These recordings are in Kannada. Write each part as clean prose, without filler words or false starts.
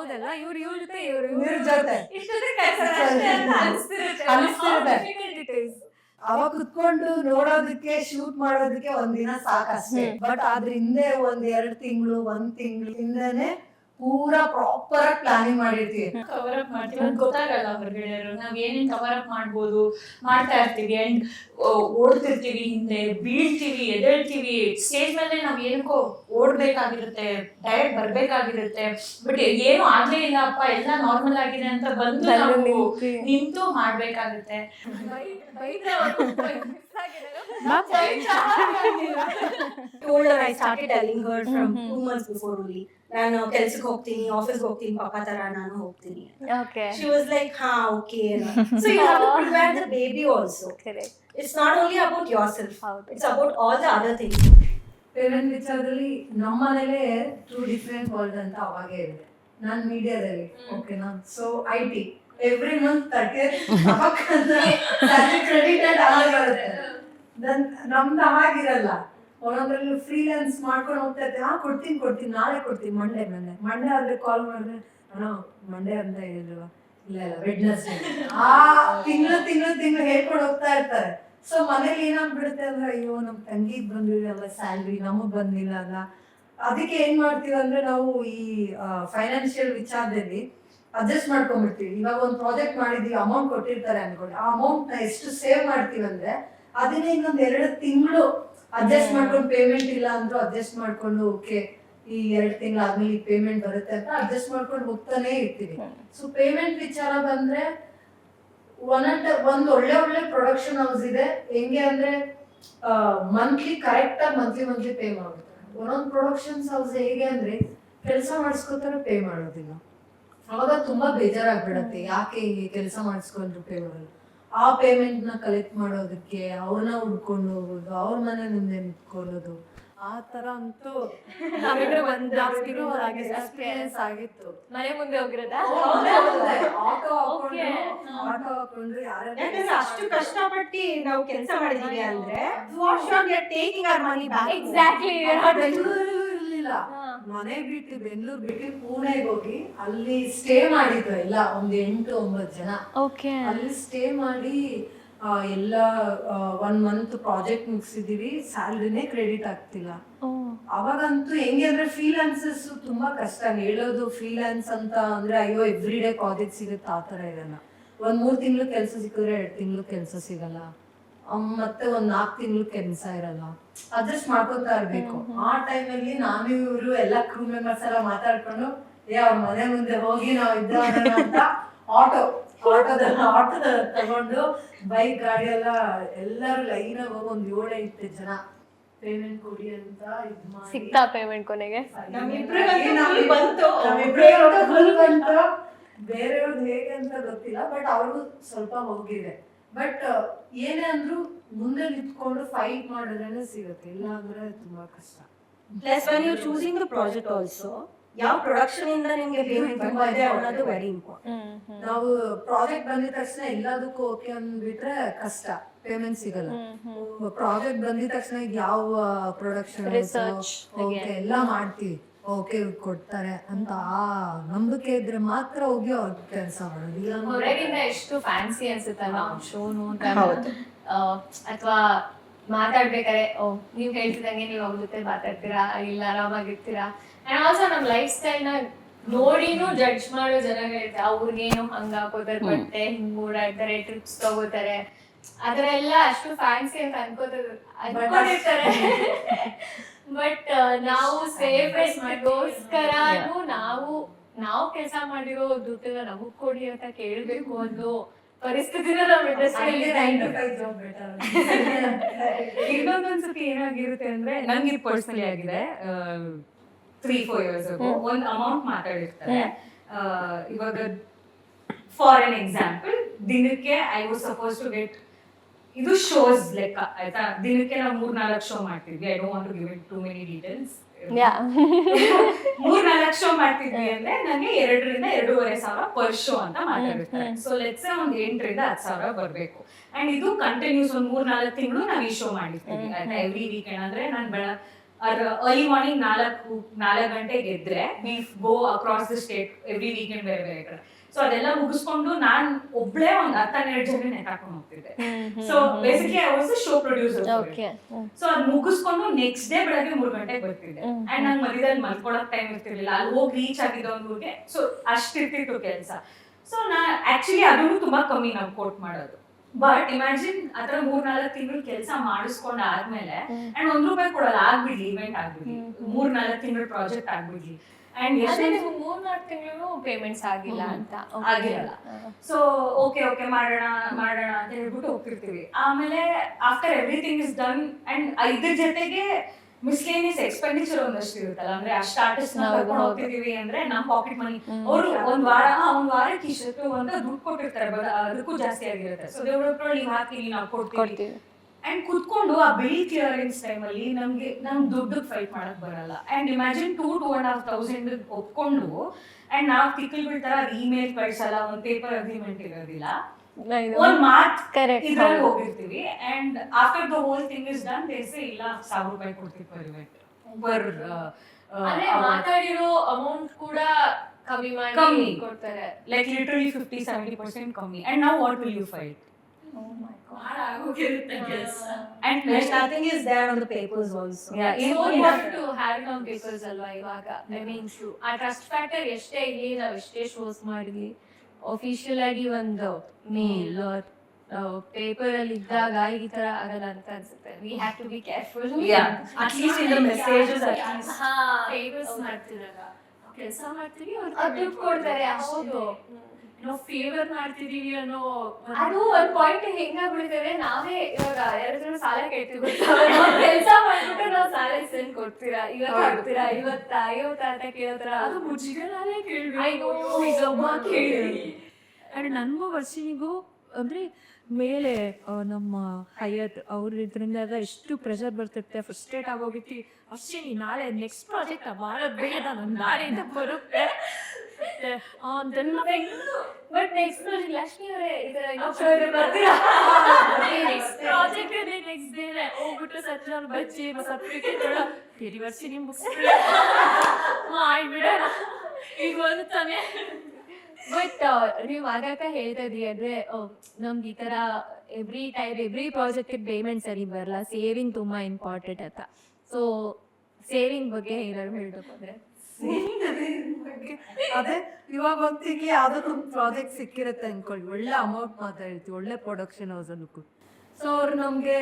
ಹೌದಲ್ಲ, ಇವ್ರ ಜೊತೆ ಇವ್ರ ಜೊತೆ ಅವಾಗ ಕುತ್ಕೊಂಡು ನೋಡೋದಕ್ಕೆ ಶೂಟ್ ಮಾಡೋದಕ್ಕೆ ಒಂದಿನ ಸಾಕಷ್ಟೇ. ಬಟ್ ಅದ್ರ ಹಿಂದೆ 1-2 ತಿಂಗಳು 1 ತಿಂಗಳು ಹಿಂದೆನೆ ಪೂರಾ ಪ್ರಾಪರ್ ಆಗಿ ಪ್ಲಾನಿಂಗ್ ಮಾಡಿರ್ತೀವಿ. ಕವರ್ ಅಪ್ ಮಾಡ್ತೀವಿ, ಅದು ಗೊತ್ತಾಗಲ್ಲ ಹೊರಗಡೆ ನಾವ್ ಏನೇನ್ ಕವರ್ ಅಪ್ ಮಾಡ್ಬೋದು ಮಾಡ್ತಾ ಇರ್ತೀವಿ. ಅಂಡ್ ಓಡ್ತಿರ್ತೀವಿ, ಹಿಂದೆ ಬೀಳ್ತೀವಿ, ಎದ್ದೇಳ್ತೀವಿ. ಸ್ಟೇಜ್ ಮೇಲೆ ನಾವ್ ಏನಕ್ಕೋ ಓಡ್ಬೇಕಾಗಿರುತ್ತೆ, ಡೈರೆಕ್ಟ್ ಬರ್ಬೇಕಾಗಿರುತ್ತೆ. ಬಟ್ ಏನು ಆಗ್ಲೇ ಇಲ್ಲ ಅಪ್ಪ, ಎಲ್ಲ ನಾರ್ಮಲ್ ಆಗಿದೆ ಅಂತ ಬಂದು ನಾವು ನಿಂತು ಮಾಡ್ಬೇಕಾಗುತ್ತೆ. told her, I started telling her from 2 months before only. ನಾನು ಕೆಲ್ಸಕ್ಕೆ ಹೋಗ್ತೀನಿ, ಆಫೀಸ್ಗೆ ಹೋಗ್ತೀನಿ, ಪಾಪ ತರ ನಾನು ಹೋಗ್ತೀನಿ. She was like, ha, okay. So you have to prepare the baby also. Correct. It's not only about yourself. It's about all the other things. Payment ವಿಚಾರದಲ್ಲಿ ನಮ್ಮ ಮನೇಲೆ 2 ಡಿಫರೆಂಟ್ ವರ್ಲ್ಡ್ ಅಂತ ಅವಾಗೇ ಇದೆ. ನಾನು ಮೀಡಿಯಾದಲ್ಲಿ ಓಕೆನಾ, so IT every month 30th credited ಆಗಿರುತ್ತೆ. ನಮ್ದು ಹಾಗಿರಲ್ಲ, ಒಂದೊಂದ್ರಲ್ಲಿ ಫ್ರೀಲಾನ್ಸ್ ಮಾಡ್ಕೊಂಡು ಹೋಗ್ತಾ ಇರ್ತೀವಿ. ಕೊಡ್ತೀನಿ ನಾಳೆ ಕೊಡ್ತೀನಿ, ಮಂಡೇ ಆದ್ರೆ ಕಾಲ್ ಮಾಡಿದ್ರೆ ಅಣ್ಣ ಮಂಡೇ ಅಂತ ಹೇಳಿಲ್ವಾ, ಇಲ್ಲ ವೆಡ್ನೆಸ್ಡೇ. ಆ ತಿಂಗಳು ಹೇಳ್ಕೊಂಡು ಹೋಗ್ತಾ ಇರ್ತಾರೆ. ಸೊ ಮನೇಲಿ ಏನಾಗ್ಬಿಡುತ್ತೆ ಅಂದ್ರೆ, ಅಯ್ಯೋ ನಮ್ ತಂಗಿಗ್ ಬಂದಿರಲ್ಲ ಸ್ಯಾಲ್ರಿ, ನಮಗ್ ಬಂದಿಲ್ಲ ಅಲ್ಲ. ಅದಕ್ಕೆ ಏನ್ ಮಾಡ್ತೀವಿ ಅಂದ್ರೆ, ನಾವು ಈ ಫೈನಾನ್ಷಿಯಲ್ ವಿಚಾರದಲ್ಲಿ ಅಡ್ಜಸ್ಟ್ ಮಾಡ್ಕೊಂಡ್ಬಿಡ್ತೀವಿ. ಇವಾಗ ಒಂದು ಪ್ರಾಜೆಕ್ಟ್ ಮಾಡಿದೀವಿ, ಅಮೌಂಟ್ ಕೊಟ್ಟಿರ್ತಾರೆ ಅನ್ಕೊಳ್ಳಿ, ಆ ಅಮೌಂಟ್ ನ ಎಷ್ಟು ಸೇವ್ ಮಾಡ್ತೀವಿ ಅಂದ್ರೆ ಅದನ್ನೇ ಇನ್ನೊಂದ್ 2 ತಿಂಗಳು ಅಡ್ಜಸ್ಟ್ ಮಾಡ್ಕೊಂಡು, ಪೇಮೆಂಟ್ ಇಲ್ಲ ಅಂದ್ರೂ ಅಡ್ಜಸ್ಟ್ ಮಾಡ್ಕೊಂಡು, ಓಕೆ ಈ 2 ತಿಂಗಳು ಆದ್ಮೇಲೆ ಪೇಮೆಂಟ್ ಬರುತ್ತೆ ಅಂತ ಅಡ್ಜಸ್ಟ್ ಮಾಡ್ಕೊಂಡು ಹೋಗ್ತಾನೆ ಇರ್ತೀವಿ. ಸೊ ಪೇಮೆಂಟ್ ವಿಚಾರ ಬಂದ್ರೆ ಒಂದ್ ಒಳ್ಳೆ ಪ್ರೊಡಕ್ಷನ್ ಹೌಸ್ ಇದೆ. ಹೆಂಗೆ ಅಂದ್ರೆ ಮಂತ್ಲಿ ಕರೆಕ್ಟ್ ಆಗಿ ಮಂತ್ಲಿ ಪೇ ಮಾಡ್ತಾರೆ. ಒಂದೊಂದು ಪ್ರೊಡಕ್ಷನ್ಸ್ ಹೌಸ್ ಹೇಗೆ ಅಂದ್ರೆ ಕೆಲಸ ಮಾಡಿಸ್ಕೋತಾರೆ, ಪೇ ಮಾಡೋದಿಲ್ಲ. ಅವಾಗ ತುಂಬಾ ಬೇಜಾರಾಗ್ಬಿಡತ್ತೆ, ಯಾಕೆ ಕೆಲಸ ಮಾಡಿಸ್ಕೊಂಡ್ರು ಪೇ ಮಾಡಲ್ಲ. ಆ ಪೇಮೆಂಟ್ ನ ಕಲೆಕ್ಟ್ ಮಾಡೋದಕ್ಕೆ ಅವ್ರನ್ನ ಹುಡ್ಕೊಂಡು ಹೋಗೋದು, ಅವ್ರ ಮನೆ ಮುಂದೆ ನಿಂತ್ಕೊಳ್ಳೋದು, ಆ ತರ ಅಂತೂ ಎಕ್ಸ್ಪೀರಿಯನ್ಸ್ ಆಗಿತ್ತು. ಮನೆ ಮುಂದೆ ಹೋಗಿರೋದ ಆಟೋ ಹಾಕೊಂಡು ಯಾಕಂದ್ರೆ ಅಷ್ಟು ಕಷ್ಟಪಟ್ಟು ನಾವು ಕೆಲಸ ಮಾಡಿದೀವಿ ಅಂದ್ರೆ taking hour money back. Exactly. ಇರ್ಲಿಲ್ಲ, ಮನೆ ಬಿಟ್ಟು ಬೆಂಗಳೂರು ಬಿಟ್ಟು ಪುಣೆಗೆ ಹೋಗಿ ಅಲ್ಲಿ ಸ್ಟೇ ಮಾಡಿದ್ವಿ ಎಲ್ಲ, ಒಂದು 8-9 ಜನ. ಅಲ್ಲಿ ಸ್ಟೇ ಮಾಡಿ ಎಲ್ಲ 1 ಮಂತ್ ಪ್ರಾಜೆಕ್ಟ್ ಮುಗಿಸಿದೀವಿ, ಸ್ಯಾಲ್ರಿನೇ ಕ್ರೆಡಿಟ್ ಆಗ್ತಿಲ್ಲ. ಅವಾಗಂತೂ ಹೆಂಗೆ ಅಂದ್ರೆ ಫ್ರೀಲಾನ್ಸಸ್ ತುಂಬಾ ಕಷ್ಟ. ಹೇಳೋದು ಫ್ರೀಲಾನ್ಸ್ ಅಂತ ಅಂದ್ರೆ ಅಯ್ಯೋ ಎವ್ರಿ ಡೇ ಪ್ರಾಜೆಕ್ಟ್ ಸಿಗುತ್ತೆ ಆ ತರ ಇರಲ್ಲ. 1-3 ತಿಂಗಳು ಕೆಲಸ ಸಿಕ್ಕಿದ್ರೆ 2 ತಿಂಗಳು ಕೆಲಸ ಸಿಗಲ್ಲ, ಮತ್ತೆ 1-4 ತಿಂಗಳು ಕೆಲಸ ಇರಲ್ಲ. ಅಡ್ಜಸ್ಟ್ ಮಾಡ್ಕೊತಾ ಇರ್ಬೇಕು. ಆ ಟೈಮಲ್ಲಿ ನಾನು ಇವರು ಎಲ್ಲ ಕ್ರೂ ಮೆಂಬರ್ಸ್ ಎಲ್ಲ ಮಾತಾಡ್ಕೊಂಡು ಅವ್ರ ಮನೆ ಮುಂದೆ ಹೋಗಿ ನಾವು ಇದ್ದ ಅಂತ ಆಟೋದ ತಗೊಂಡು ಬೈಕ್ ಗಾಡಿ ಎಲ್ಲರೂ ಲೈನ್ ಆಗಿ ಹೋಗಿ 7-8 ಜನ ಪೇಮೆಂಟ್ ಕೊಡಿ ಅಂತ ಸಿಕ್ತಾ ಪೇಮೆಂಟ್ ಕೊನೆಗೆ ಬೇರೆಯವ್ರದ್ದು ಹೇಗೆ ಅಂತ ಗೊತ್ತಿಲ್ಲ, ಬಟ್ ಅವ್ರಿಗೂ ಸ್ವಲ್ಪ ಹೋಗಿದೆ. ಬಟ್ ಏನೇ ಅಂದ್ರೂ ಮುಂದೆ ನಿಂತ್ಕೊಂಡು ಫೈಟ್ ಮಾಡಿದ್ರೇನೆ ಸಿಗುತ್ತೆ, ಇಲ್ಲ ಅಂದ್ರೆ ತುಂಬಾ ಕಷ್ಟ. Plus when you choosing the project also, ಯಾವ ಪ್ರೊಡಕ್ಷನ್ ಇಂದ ನಿಮಗೆ ಪೇಮೆಂಟ್ ಬರ್ತಾ ಇದೆ ಅನ್ನೋದು ವೆರಿ ಇಂಪಾರ್ಟೆಂಟ್. ನಾವು ಪ್ರಾಜೆಕ್ಟ್ ಬಂದಿದ ತಕ್ಷಣ ಎಲ್ಲದಕ್ಕೂ ಓಕೆ ಅಂದ್ಬಿಟ್ರೆ ಕಷ್ಟ, ಪೇಮೆಂಟ್ ಸಿಗಲ್ಲ. ಪ್ರಾಜೆಕ್ಟ್ ಬಂದಿದ ತಕ್ಷಣ ಯಾವ ಪ್ರೊಡಕ್ಷನ್ ಓಕೆ ಎಲ್ಲ ಮಾಡ್ತೀವಿ, ಓಕೆ ಕೊಡ್ತಾರೆ ಅಂತ ಆ ನಂಬಿಕೆ ಇದ್ರೆ ಮಾತ್ರ ಹೋಗಿ ಅವ್ರ ಕೆಲಸ ಮಾಡೋದು. ಹೊರಗಿಂದ ಎಷ್ಟು ಫ್ಯಾನ್ಸಿ ಅನ್ಸುತ್ತಲ್ಲ ಶೋ ಅಥವಾ ಮಾತಾಡ್ಬೇಕಾರೆ ನೀವ್ ಹೇಳ್ತಿದಂಗೆ ನೀವು ಅವ್ರ ಜೊತೆ ಮಾತಾಡ್ತೀರಾ, ಇಲ್ಲ ಆರಾಮಾಗಿರ್ತೀರಾ. ಅಂಡ್ ಆಲ್ಸೋ ನಮ್ ಲೈಫ್ ಸ್ಟೈಲ್ ನ ನೋಡಿನೂ ಜಡ್ಜ್ ಮಾಡೋ ಜನಗಳಿರುತ್ತೆ. ಅವ್ರಿಗೇನು ಹಂಗ ಹಾಕೋತಾರೆ, ಬಟ್ಟೆ ಹಿಂಗ್ ಓಡಾಡ್ತಾರೆ, ಟ್ರಿಪ್ಸ್ ತಗೋತಾರೆ, ಅದರ ಎಲ್ಲ ಅಷ್ಟು ಫ್ಯಾನ್ಸಿ ಅಂತ ಅನ್ಕೊಂಡಿರ್ತಾರೆ. ಬಟ್ ನಾವು ಸೇಫ್ಗೋಸ್ಕರನು ನಾವು ಕೆಲಸ ಮಾಡಿರೋ ದುಡ್ಡನ್ನ ನಮಗ್ ಕೊಡಿ ಅಂತ ಕೇಳ್ಬೇಕು ಅನ್ನೋ ಪರಿಸ್ಥಿತಿನ ನಾವು ಇನ್ನೊಂದೊಂದ್ಸತಿ ಏನಾಗಿರುತ್ತೆ ಅಂದ್ರೆ ನಂಗೆ ಪರ್ಸನಲಿ ಆಗಿದೆ. 3-4 years ago ಒಂದು ಅಮೌಂಟ್ ಮಾತಾಡಿರ್ತಾರೆ. ಇವಾಗ ಫಾರ್ ಎನ್ ಎಕ್ಸಾಂಪಲ್, ದಿನಕ್ಕೆ I was suppose to get, ಇದು ಶೋಸ್ ಲೆಕ್ಕ ಆಯ್ತಾ, ದಿನಕ್ಕೆ ನಾವು 3-4 ಶೋ ಮಾಡ್ತಿದ್ವಿ. I don't want to give it to many details. 3-4 show ಮಾಡ್ತಿದ್ವಿ ಅಂದ್ರೆ ನನಗೆ 2,000-2,500 ಪರ್ ಶೋ ಅಂತ ಮಾತಾಡಿರ್ತಾರೆ. ಸೊ ಲೆಟ್ಸ್ ಒಂದು 8,000-10,000 ಬರ್ಬೇಕು. ಅಂಡ್ ಇದು ಕಂಟಿನ್ಯೂಸ್ ಒಂದು 3-4 ತಿಂಗಳು ನಾವು ಈ ಶೋ ಮಾಡಿರ್ತೀವಿ ಆಯ್ತಾ. ಎವ್ರಿ ವೀಕೆಂಡ್ ಅಂದ್ರೆ ನಾನು ಅರ್ಲಿ ಮಾರ್ನಿಂಗ್ 4 ಗಂಟೆಗೆ ಎದ್ರೆ we go across the state every weekend ಬೇರೆ ಬೇರೆ ಕಡೆ. ಸೊ ಅದೆಲ್ಲ ಮುಗಿಸ್ಕೊಂಡು ನಾನ್ ಒಬ್ಳೆ ಒಂದ್ 10-12 ಜನ ನೆತಾಕೊಂಡು ಹೋಗ್ತಿದ್ದೆ. So basically I was show producer. So ಅದ್ ಮುಗಿಸ್ಕೊಂಡು ನೆಕ್ಸ್ಟ್ ಡೇ ಬೆಳಗ್ಗೆ 3 ಗಂಟೆಗೆ ಬರ್ತಿದ್ದೆ. ಅಂಡ್ ನಂಗೆ ಮಧ್ಯದಲ್ಲಿ ಮಲ್ಕೊಳಕ್ ಟೈಮ್ ಇರ್ತಿರ್ಲಿಲ್ಲ, ಅಲ್ಲಿ ಹೋಗಿ ರೀಚ್ ಆಗಿದ್ದ ಒಂದ್ ಊರಿಗೆ. ಸೊ ಅಷ್ಟಿರ್ತಿತ್ತು ಕೆಲಸ. ಸೊ ನಾ ಆಕ್ಚುಲಿ ಅದನ್ನು ತುಂಬಾ ಕಮ್ಮಿ ನಾವು ಕೋಟ್ ಮಾಡೋದು. ಬಟ್ ಇಮ್ಯಾಜಿನ್ ಅದ್ರ 3-4 ತಿಂಗಳು ಕೆಲಸ ಮಾಡಿಸ್ಕೊಂಡ್ ಆದ್ಮೇಲೆ ಅಂಡ್ ₹1 ಕೊಡಲ್ಲ, ಆಗ್ಬಿಡ್ಲಿ ಇವೆಂಟ್ ಆಗ್ಬಿಡ್ಲಿ, 3-4 ತಿಂಗಳು ಪ್ರಾಜೆಕ್ಟ್ ಆಗ್ಬಿಡ್ಲಿ. ಅಂಡ್ ಅದೇ ನೀವು 3-4 ತಿಂಗಳು ಪೇಮೆಂಟ್ಸ್ ಆಗಿಲ್ಲ ಅಂತ ಆಗಿರಲ್ಲ. ಸೊ ಓಕೆ ಮಾಡೋಣ ಅಂತ ಹೇಳ್ಬಿಟ್ಟು ಹೋಗ್ತಿರ್ತೀವಿ. ಆಮೇಲೆ after everything is done and ಇದ್ರ ಜೊತೆಗೆ ಮಿಸ್ಲೇನಿಯಸ್ ಎಕ್ಸ್ಪೆಂಡಿಚರ್ ಒಂದಷ್ಟು ಇರುತ್ತಲ್ಲ, ಅಂದ್ರೆ ಅಷ್ಟು ಆರ್ಟಿಸ್ಟ್ ಕರ್ಕೊಂಡು ಹೋಗ್ತಿದೀವಿ ಅಂದ್ರೆ ನಮ್ ಪಾಕೆಟ್ ಮನಿ ಅವರು ಒಂದ್ ವಾರಕ್ಕೆ ಇಷ್ಟು ಅಂತ ದುಡ್ಡು ಕೊಟ್ಟಿರ್ತಾರೆ, ಅದಕ್ಕೂ ಜಾಸ್ತಿ ಆಗಿರುತ್ತೆ. ಸೊ ದೇವ್ರ ನೀವು ಹಾಕಿ ನಾವು ಕೊಡ್ತೀವಿ. ಅಂಡ್ ಕುತ್ಕೊಂಡು ಆ ಬಿಲ್ ಕ್ಲಿಯರೆನ್ಸ್ ಟೈಮ್ ಅಲ್ಲಿ ನಮ್ ದುಡ್ಡು ಫೈಟ್ ಮಾಡಕ್ ಬರಲ್ಲ. ಅಂಡ್ ಇಮ್ಯಾಜಿನ್ 2,500 ಒಪ್ಕೊಂಡು ಅಂಡ್ ನಾವ್ ತಿಕ್ಕಲ್ ಬಿಡ್ತಾರ, ಇಮೇಲ್ ಕಳ್ಸಲ್ಲ, ಒಂದ್ ಪೇಪರ್ ಅಗ್ರಿಮೆಂಟ್ ಇರೋದಿಲ್ಲ, ಒಂದ್ ಮಾತ್ ಇದ್ರಲ್ಲಿ ಹೋಗಿರ್ತೀವಿ. And after the whole thing is done ದೇಸೆ ಇಲ್ಲ ₹1,000 ಕೊಡ್ತೀವಿ ಪರ್ ಇವೆಂಟ್. ಮಾತಾಡಿರೋ ಅಮೌಂಟ್ ಕೂಡ ಕಮ್ಮಿ ಕೊಡ್ತಾರೆ, ಲೈಕ್ ಲಿಟರಲಿ 50-70% ಕಮ್ಮಿ. ಅಂಡ್ ನಾವು what will you fight? And nothing is there on the papers also. Yeah, it's so important to have it on papers ಅಲ್ವಾ ಇವಾಗ. I mean, ಆ ಟ್ರಸ್ಟ್ ಫ್ಯಾಕ್ಟರ್ ಎಷ್ಟೇ ಇಲ್ಲಿ ನಾವು ಎಷ್ಟೇ ಶೋಸ್ ಮಾಡಿದ್ವಿ, ಅಫಿಷಿಯಲ್ ಆಗಿ ಒಂದು ಮೇಲ್ ಪೇಪರ್ ಅಲ್ಲಿ ಇದ್ದಾಗ ಈ ತರ ಆಗಲ್ಲ ಅಂತ ಅನ್ಸುತ್ತೆ. We have to be careful. At least in the messages at least. Favours ಮಾಡ್ತಿರಲ್ಲ, ಕೆಲಸ ಮಾಡ್ತೀವಿ ಅವ್ರು ದುಡ್ಡು ಕೊಡ್ತಾರೆ, ಹೌದು ನಾವು ಫೇವರ್ ಮಾಡ್ತಿದೀವಿ ಅನ್ನೋ ಅದು ಒಂದ್ ಪಾಯಿಂಟ್ ಹೆಂಗಾಗ್ಬಿಡ್ತೇವೆ, ನಾವೇ ಇವಾಗ ಯಾರಾದ್ರೂ ಸಾಲ ಕೇಳ್ತೀವಿ, ಕೆಲಸ ಮಾಡ್ಬಿಟ್ಟು ನಾವು ಸಾಲ ಇಸ್ಕೊಂಡು ಕೊಡ್ತೀರಾ, ಇವತ್ತಾಗ್ತೀರಾ, ಇವತ್ತ ಅಂತ ಕೇಳ್ತಾರ, ಅದು ಮುಚ್ಚಿಗಳೇ ಕೇಳಿ. ಅಂಡ್ ನನಗೂ ವರ್ಷಿನಿಗೂ ಅಂದ್ರೆ ಮೇಲೆ ನಮ್ಮ ಹೈಯತ್ ಅವ್ರ ಇದರಿಂದ ಎಷ್ಟು ಪ್ರೆಷರ್ ಬರ್ತಿರುತ್ತೆ, ಫ್ರಸ್ಟ್ರೇಟ್ ಆಗೋಗಿರ್ತಿ. ಅಶ್ವಿನಿ ನಾಳೆ ನೆಕ್ಸ್ಟ್ ಪ್ರಾಜೆಕ್ಟ್ ಮಾಡೋದು ಬೇಡ, ನಾನು ನಾಳೆಯಿಂದ ಬರುತ್ತೆ ಬಟ್ ನೆಕ್ಸ್ಟ್ ಲಕ್ಷ್ಮಿ ಅವರೇ ಇದರ ಬರ್ತೀರಾ ಪ್ರಾಜೆಕ್ಟ್ ನೆಕ್ಸ್ಟ್ ಡೇ ಹೋಗ್ಬಿಟ್ಟು ಸತ್ಯನಾರಾಯಣ ಬಚ್ಚಿ ಸರ್ಟಿಫಿಕೇಟ್ ತಿರಿ ವರ್ಷಿನಿ ಮುಗಿಸ್ಬಿಡ ಈಗ ಬರುತ್ತಾನೆ. ಬಟ್ ನೀವು ಆಗಾಕ ಹೇಳ್ತಾ ಇದ್ರಿ ಅಂದ್ರೆ ನಮ್ಗೆ ಈ ತರ ಎವ್ರಿ ಪ್ರಾಜೆಕ್ಟ್ ಪೇಮೆಂಟ್ ಸರಿ ಬರಲ್ಲ, ಸೇವಿಂಗ್ ತುಂಬಾ ಇಂಪಾರ್ಟೆಂಟ್ ಅಂತ. ಸೊ ಸೇವಿಂಗ್ ಬಗ್ಗೆ ಏನಾದ್ರು ಹೇಳ್ಬೇಕು ಅಂದ್ರೆ? ಅದೇ ಇವಾಗ ಒಂದಿಗೆ ಯಾವ್ದಾದ್ರು ಒಂದು ಪ್ರಾಜೆಕ್ಟ್ ಸಿಕ್ಕಿರುತ್ತೆ ಅನ್ಕೊಳ್ಳಿ, ಒಳ್ಳೆ ಅಮೌಂಟ್ ಮಾತಾಡ್ತೀವಿ, ಒಳ್ಳೆ ಪ್ರೊಡಕ್ಷನ್ ಹೌಸ್ ಅನ್ಕೊ. ಸೊ ಅವ್ರು ನಮ್ಗೆ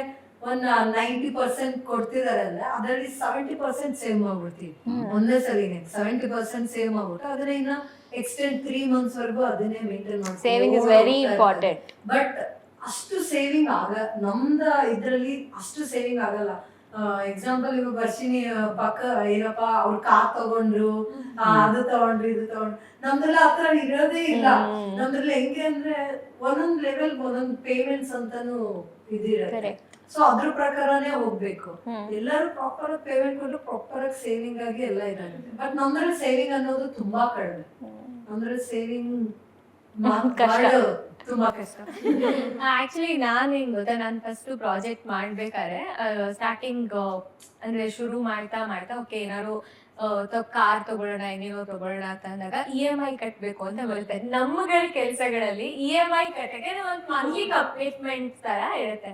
ಒಂದು 90% ಕೊಡ್ತಿದಾರೆ ಅಂದ್ರೆ ಅದರಲ್ಲಿ 70% ಸೇವ್ ಮಾಡ್ಬಿಡ್ತೀವಿ ಒಂದೇ ಸಲಿನೇ. 70% ಸೇವ್ ಮಾಡ್ಬಿಟ್ಟು ಅದ್ರ ಇನ್ನ ಎಕ್ಸ್ಟೆಂಡ್ 3 months ವರೆಗೂ ಅದನ್ನೇ ಮೇಂಟೈನ್ ಮಾಡ್ತೀವಿ. Saving is very important. But ಅಷ್ಟು ಸೇವಿಂಗ್ ನಮ್ದ ಇದ್ರಲ್ಲಿ ಅಷ್ಟು ಸೇವಿಂಗ್ ಆಗಲ್ಲ. ಎಕ್ಸಾಂಪಲ್ ಇವಾಗ ವರ್ಷಿನಿ ಪಕ್ಕ ಏನಪ್ಪ ಅವ್ರು ಕಾರ್ ತಗೊಂಡ್ರು, ಅದು ತಗೊಂಡ್ರು, ಇದು ತಗೊಂಡ್ರು, ನಮ್ದ್ರೆಲ್ಲ ಆತರ ಇರೋದೇ ಇಲ್ಲ. ನಮ್ದ್ರಲ್ಲಿ ಹೆಂಗೆ ಅಂದ್ರೆ ಒಂದೊಂದ್ ಲೆವೆಲ್ ಒಂದೊಂದ್ ಪೇಮೆಂಟ್ಸ್ ಅಂತಾನು ಇದಿರುತ್ತೆ. ಸೊ ಅದ್ರ ಪ್ರಕಾರನೇ ಹೋಗ್ಬೇಕು. ಎಲ್ಲರೂ ಪ್ರಾಪರ್ ಆಗಿ ಪೇಮೆಂಟ್ ಕೊಟ್ಟು ಪ್ರಾಪರ್ ಆಗಿ ಸೇವಿಂಗ್ ಆಗಿ ಎಲ್ಲ ಇದಾಗುತ್ತೆ. ಬಟ್ ನಮ್ದ್ರಲ್ಲಿ ಸೇವಿಂಗ್ ಅನ್ನೋದು ತುಂಬಾ ಕಡಿಮೆ. ನಮ್ದ್ರಲ್ಲಿ ಸೇವಿಂಗ್ ತುಂಬಾ ಕಷ್ಟ. ಆಕ್ಚುಲಿ ನಾನ್ ಏನ್ ಗೊತ್ತಾ, ನಾನ್ ಫಸ್ಟ್ ಪ್ರಾಜೆಕ್ಟ್ ಮಾಡ್ಬೇಕಾದ್ರೆ ಸ್ಟಾರ್ಟಿಂಗ್ ಅಂದ್ರೆ ಶುರು ಮಾಡ್ತಾ ಓಕೆ ಏನಾದ್ರು ಕಾರ್ ತಗೊಳ್ಳೋಣ, ಏನೇನೋ ತಗೊಳ್ಳೋಣ ಅಂತ ಅಂದಾಗ EMI ಕಟ್ಬೇಕು ಅಂತ ಬರುತ್ತೆ. ನಮ್ಮಗಳ ಕೆಲ್ಸಗಳಲ್ಲಿ EMI ಕಟ್ಟಕ್ಕೆ ಒಂದು ಮಂತ್ಲಿ ಕಮಿಟ್ಮೆಂಟ್ ತರ ಇರುತ್ತೆ.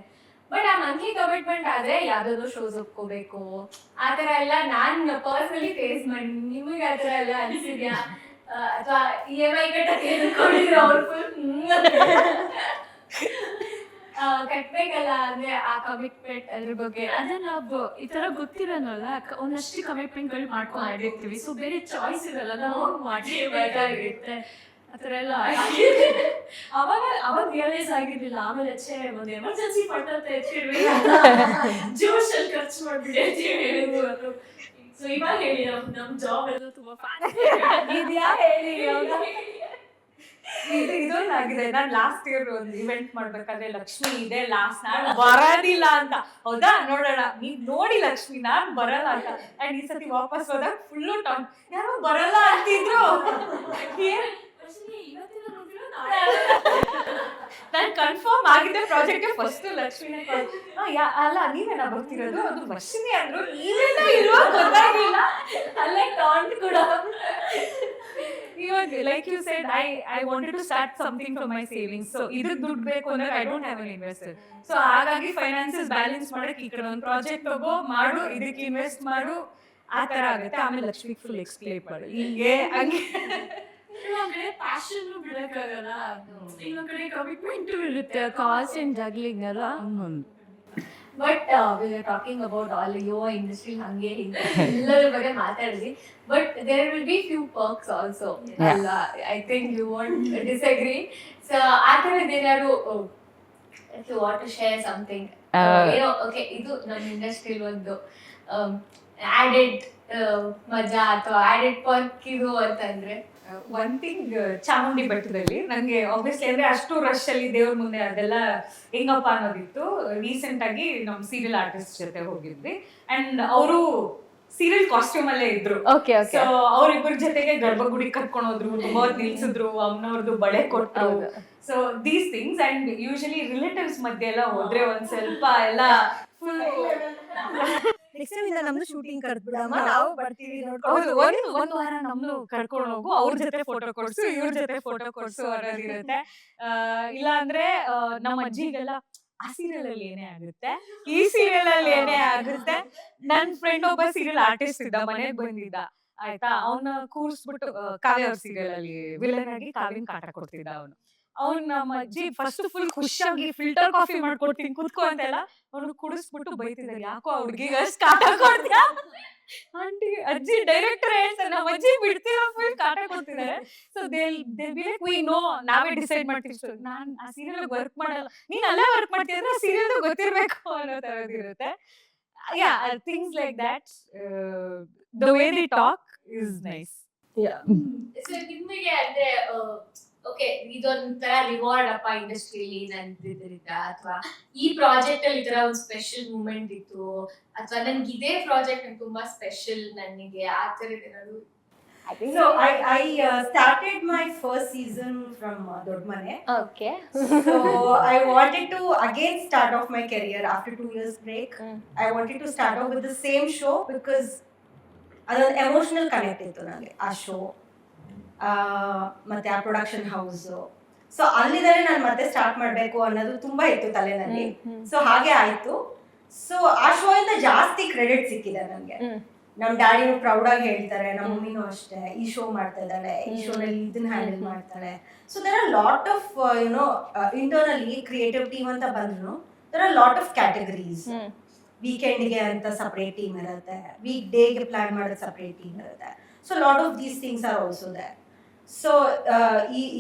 ಬಟ್ ಆ ಮಂತ್ಲಿ ಕಮಿಟ್ಮೆಂಟ್ ಆದ್ರೆ ಯಾವ್ದಾದ್ರು ಶೋಸ್ ಒಪ್ಕೋಬೇಕು, ಆತರ ಎಲ್ಲ ನಾನ್ ಪರ್ಸನಲಿ ಫೇಸ್ ಮಾಡಿ. ನಿಮಗೆ ಆತರ ಎಲ್ಲ ಅನ್ಸಿದ್ಯಾ? ಅಥವಾ EMI ಕಟ್ಟಕ್ಕೆ ಅವ್ರು ಕಟ್ಬೇಕಲ್ಲ ಅಂದ್ರೆ ಆ ಕಮಿಟ್ಮೆಂಟ್ ಅದ್ರ ಬಗ್ಗೆ ಅದೇ ನಾವು ಈ ತರ ಗೊತ್ತಿರಲ್ಲ, ಒಂದಷ್ಟು ಕಮಿಟ್ಮೆಂಟ್ ಗಳು ಮಾಡ್ಕೊಂಡಿರ್ತೀವಿ. ಸೊ ಬೇರೆ ಚಾಯ್ಸ್ ಇರಲ್ಲ, ನಾವು ಮಾಡ್ಲೇಬೇಕಾಗಿರುತ್ತೆ. ಆತರ ಎಲ್ಲ ಅವಾಗ ರಿಯಲೈಸ್ ಆಗಿರ್ಲಿಲ್ಲ. ಆಮೇಲೆ ಒಂದು ಎಮರ್ಜೆನ್ಸಿ ಫಂಡ್ ಅಂತ ಎತ್ತಿರ್ವಿ, ಜೋಶಲ್ಲಿ ಖರ್ಚು ಮಾಡ್ಬಿಟ್ಟು. ಸೊ ಇವಾಗ ಹೇಳಿ, ನಮ್ ಜಾಬ್ ಎಲ್ಲ ತುಂಬಾ ಇದ್ಯಾ ಹೇಳಿ. ಇದೊಂದಾಗಿದೆ. ನಾನ್ ಲಾಸ್ಟ್ ಇಯರ್ ಒಂದು ಇವೆಂಟ್ ಮಾಡ್ಬೇಕಾದ್ರೆ ಲಕ್ಷ್ಮಿ ಇದೆ ಲಾಸ್ಟ್, ನಾನ್ ಬರೋದಿಲ್ಲ ಅಂತ. ಹೌದಾ, ನೋಡೋಣ, ನೀವ್ ನೋಡಿ ಲಕ್ಷ್ಮಿ ನಾನ್ ಬರಲ್ಲ ಅಂತ. ಅಂಡ್ ಈ ಸತಿ ವಾಪಸ್ ಹೋದಾಗ ಫುಲ್ಲು ಟೌನ್ ಯಾರೋ ಬರಲ್ಲ ಅಂತಿದ್ರು. ನಾನ್ ಕನ್ಫರ್ಮ್ ಆಗಿದ್ದ ಪ್ರಾಜೆಕ್ಟ್ ಫಸ್ಟ್ ಲಕ್ಷ್ಮಿನೇ ಅಲ್ಲ ನೀವೇನಾ ಬರ್ತಿರೋದು ಅದು ವರ್ಷಿನಿ ಅಂದ್ರು ನೀವೇನೋ ಇಲ್ವಾ ಗೊತ್ತಾಗಿಲ್ಲ ಅಲ್ಲೇ ಟಾಂಟ್ ಕೂಡ ಇವಾಗ like you said I wanted to start something from my savings so ಇದಕ್ಕೆ ದುಡ್ಡು ಬೇಕು ಅಂದ್ರೆ I don't have an investor so ಹಾಗಾಗಿ ಫೈನಾನ್ಸಸ್ ಬ್ಯಾಲೆನ್ಸ್ ಮಾಡಕ್ಕೆ ಈ ಕಡೆ ಒಂದು ಪ್ರಾಜೆಕ್ಟ್ ತಗೋ ಮಾಡು ಇದಕ್ಕೆ ಇನ್ವೆಸ್ಟ್ ಮಾಡು ಆ ತರ ಆಗುತ್ತೆ. ಆಮೇಲೆ ಲಕ್ಷ್ಮಿ ಫುಲ್ ಎಕ್ಸ್ಪ್ಲೇನ್ ಮಾಡು ಹಿಂಗೆ ಹಂಗೆ ಇನ್ನೊಂದ್ ಕಡೆ ಪ್ಯಾಷನ್ ಬಿಡಕ್ಕಾಗಲ್ಲ, ಇನ್ನೊಂದ್ ಕಡೆ ಕಮಿಟ್ಮೆಂಟ್ ಇರುತ್ತೆ, ಕಾಸ್ಟ್ ಅಂಡ್ ಜಗ್ಲಿಂಗ್ ಅಲ್ಲ. But we are talking about all ಯುವ ಇಂಡಸ್ಟ್ರಿ ಹಂಗೆ ಹಿಂಗೆ ಎಲ್ಲರ ಬಗ್ಗೆ ಮಾತಾಡಿದ್ವಿ. But there will be few perks also ಅಲ್ಲ, I think you want disagree. So ಆ ಥರದ್ದು ಏನಾದ್ರು you want to share something ಏನೋ ಓಕೆ ಇದು ನಮ್ಮ ಇಂಡಸ್ಟ್ರಿಲ್ ಒಂದು ಆಡೆಡ್ ಮಜಾ ಅಥವಾ ಆಡೆಡ್ ಪರ್ಕ್ ಇದು ಅಂತಂದ್ರೆ ಒನ್ ಥಿಂಗ್ ಚಾಮುಂಡಿ ಬೆಟ್ಟದಲ್ಲಿ ನನಗೆ ಆಬ್ವಿಯಸ್ಲಿ ಅಂದ್ರೆ ಅಷ್ಟು ರಶ್ ಅಲ್ಲಿ ದೇವ್ರ ಮುಂದೆ ಅದೆಲ್ಲ ಹೆಂಗಪ್ಪ ಅನ್ನೋದಿತ್ತು. ರೀಸೆಂಟ್ ಆಗಿ ನಮ್ಮ ಸೀರಿಯಲ್ ಆರ್ಟಿಸ್ಟ್ ಜೊತೆ ಹೋಗಿದ್ವಿ ಅಂಡ್ ಅವರು ಸೀರಿಯಲ್ ಕಾಸ್ಟ್ಯೂಮ್ ಅಲ್ಲೇ ಇದ್ರು. ಸೊ ಅವ್ರಿಬ್ಬರ ಜೊತೆಗೆ ಗರ್ಭಗುಡಿ ಕರ್ಕೊಂಡು ಹೋದ್ರು, ತುಂಬಾ ನಿಲ್ಸಿದ್ರು, ಅಮ್ಮನವ್ರದ್ದು ಬಳೆ ಕೊಟ್ಟರು. So these things and usually relatives ಮಧ್ಯೆ ಎಲ್ಲ ಹೋದ್ರೆ ಒಂದ್ ಸ್ವಲ್ಪ ಎಲ್ಲ ಫುಲ್ ನೆಕ್ಸ್ಟ್ ಟೈಮ್ ಇಂದ ನಮ್ದು ಶೂಟಿಂಗ್ ಕರ್ದ್ಬಿಡಮ್ಮ, ನಾವು ಬರ್ತೀವಿ ನೋಡ್ಕೊಂಡು. ಹೌದು, ಒಂದ್ ವಾರ ನಮ್ನು ಕರ್ಕೊಂಡು ಹೋಗು, ಅವ್ರ ಜೊತೆ ಫೋಟೋ ಕೊಡ್ಸು, ಇವ್ರ ಜೊತೆ ಫೋಟೋ ಕೊಡ್ಸು ಅನ್ನೋದಿರುತ್ತೆ. ಇಲ್ಲ ಅಂದ್ರೆ ನಮ್ಮ ಅಜ್ಜಿಗೆಲ್ಲ ಆ ಸೀರಿಯಲ್ ಅಲ್ಲಿ ಏನೇ ಆಗುತ್ತೆ, ಈ ಸೀರಿಯಲ್ ಅಲ್ಲಿ ಏನೇ ಆಗುತ್ತೆ. ನನ್ ಫ್ರೆಂಡ್ ಒಬ್ಬ ಸೀರಿಯಲ್ ಆರ್ಟಿಸ್ಟ್ ಇದ್ದ, ಮನೆಗ್ ಬಂದಿದ್ದ ಆಯ್ತಾ, ಅವನ ಕೂರ್ಸ್ಬಿಟ್ಟು ಕಾವ್ಯ ಅವ್ರ ಸೀರಿಯಲ್ ಅಲ್ಲಿ ವಿಲನ್ ಆಗಿ ಕಾವ್ಯನ್ ಕಾಟ ಕೊಡ್ತಿದ್ದ ಅವನು. ಅವ್ನು ನಮ್ಮ ಅಜ್ಜಿ ಫಸ್ಟ್ ಫುಲ್ ಖುಷಿಯಾಗಿ ಫಿಲ್ಟರ್ ಕಾಫಿ ಮಾಡ್ಕೊಡ್ತೀನಿ ಕುತ್ಕೊ ಅಂತೆಲ್ಲ ಅವ್ನು ಕುಡಿಸ್ಬಿಟ್ಟು ಬೈತಿದ್ದಾರೆ, ಯಾಕೋ ಆ ಹುಡ್ಗಿಗೆ ಅಷ್ಟು ಕಾಟ ಕೊಡ್ತೀಯ ಆಂಟಿ. ಅಜ್ಜಿ ಡೈರೆಕ್ಟರ್ ಹೇಳ್ತಾರೆ, ನಮ್ಮ ಅಜ್ಜಿ ಬಿಡ್ತೀರ ಫುಲ್ ಕಾಟ ಕೊಡ್ತಿದ್ದಾರೆ. ಸೊ ವಿ ನೋ, ನಾವೇ ಡಿಸೈಡ್ ಮಾಡ್ತೀವಿ. ನಾನ್ ಆ ಸೀರಿಯಲ್ ವರ್ಕ್ ಮಾಡಲ್ಲ, ನೀನ್ ಅಲ್ಲೇ ವರ್ಕ್ ಮಾಡ್ತಿದ್ರೆ ಆ ಸೀರಿಯಲ್ ಗೊತ್ತಿರ್ಬೇಕು ಅನ್ನೋ ತರದಿರುತ್ತೆ. Yeah, things like that, the way they talk is nice. So ನಿಮಗೆ ಅಂದ್ರೆ ಓಕೆ ಇದೊಂಥರ ರಿವಾರ್ಡ್ ಅಪ್ಪ ಇಂಡಸ್ಟ್ರಿಯಲ್ಲಿ ನಂದಿದ್ರಿಂದ, ಅಥವಾ ಈ ಪ್ರಾಜೆಕ್ಟ್ ಅಲ್ಲಿ ಈ ತರ ಒಂದು ಸ್ಪೆಷಲ್ ಮೂಮೆಂಟ್ ಇತ್ತು, ಅಥವಾ ನನ್ಗೆ ಇದೇ ಪ್ರಾಜೆಕ್ಟ್ ನಂಗೆ ತುಂಬಾ ಸ್ಪೆಷಲ್ ನನಗೆ ಆ ಥರದ್ದು ಏನಾದ್ರು? So I started my first season from Dodmane. Okay. So I wanted to again start off my career after 2 years break. I wanted to start off with the same show because ಅದೊಂದು ಎಮೋಷನಲ್ ಕನೆಕ್ಟ್ ಇತ್ತು ನನಗೆ ಆ ಶೋ ಮತ್ತೆ ಆ ಪ್ರೊಡಕ್ಷನ್ ಹೌಸ್. ಸೊ ಅಲ್ಲಿಂದಲೇ ನಾನು ಮತ್ತೆ ಸ್ಟಾರ್ಟ್ ಮಾಡಬೇಕು ಅನ್ನೋದು ತುಂಬಾ ಇತ್ತು ತಲೆನಲ್ಲಿ. ಸೊ ಹಾಗೆ ಆಯ್ತು. ಸೊ ಆ ಶೋ ಇಂದ ಜಾಸ್ತಿ ಕ್ರೆಡಿಟ್ ಸಿಕ್ಕಿದೆ ನನಗೆ. ನಮ್ಮ ಡ್ಯಾಡಿನೂ ಪ್ರೌಡ್ ಆಗಿ ಹೇಳ್ತಾರೆ, ನಮ್ಮ ಮಮ್ಮಿನೂ ಅಷ್ಟೇ, ಈ ಶೋ ಮಾಡ್ತಾ ಇದ್ದಾಳೆ, ಈ ಶೋನಲ್ಲಿ ಇದನ್ನ ಹ್ಯಾಂಡಲ್ ಮಾಡ್ತಾಳೆ. So there are lot of internally creative team ಅಂತ ಬಂದ್ರು, there are lot of categories. ವೀಕೆಂಡ್ಗೆ ಅಂತ ಸಪ್ರೇಟ್ ಟೀಮ್ ಇರುತ್ತೆ, ವೀಕ್ ಡೇಗೆ ಪ್ಲಾನ್ ಮಾಡೋದು ಸಪ್ರೇಟ್ ಟೀಮ್ ಇರುತ್ತೆ. So lot of these things are also there. So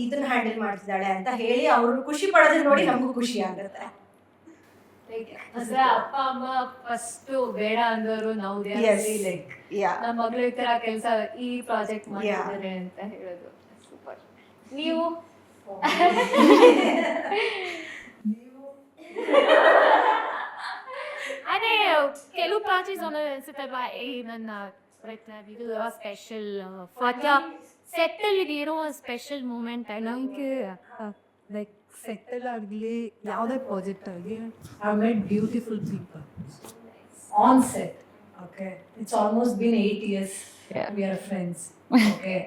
ಇದನ್ನ ಹ್ಯಾಂಡಲ್ ಮಾಡ್ತಿದ್ದಾಳೆ ಅಂತ ಹೇಳಿ ಅವರು ಖುಷಿ ಪಡೋದನ್ನ ನೋಡಿ ನಮಗೂ ಖುಷಿ ಆಗುತ್ತೆ. ಅಂದ್ರೆ ಅಪ್ಪ ಅಮ್ಮ ಫಸ್ಟ್ ಬೇಡ ಅಂದವರು ನಾವು ಲೈಕ್ ನಮ್ಮ ಮಗಳು ಈ ತರ ಕೆಲಸ ಈ ಪ್ರಾಜೆಕ್ಟ್ ಮಾಡಿದ್ದಾರೆ ಅಂತ ಹೇಳೋದು ಸೂಪರ್. ನೀವು ಅದೇ ಕೆಲವು ಪ್ರಾಜೆಕ್ಟ್ಸ್ ಅನ್ನೋದು ಅನ್ಸುತ್ತಲ್ವಾ, ನನ್ನ ಇದು ಸ್ಪೆಷಲ್ ಅಥವಾ ಸೆಟ್ಟಲ್ಲಿ ಇರೋ ಸ್ಪೆಷಲ್ ಮೂಮೆಂಟ್ ನನಗೆ ಲೈಕ್ ಸೆಟಲ್ ಆಗಲಿ ಯಾವುದೇ ಪ್ರಾಜೆಕ್ಟ್ ಆಗಲಿ, I made beautiful people on set. Okay, it's almost been 8 years we are friends. Okay,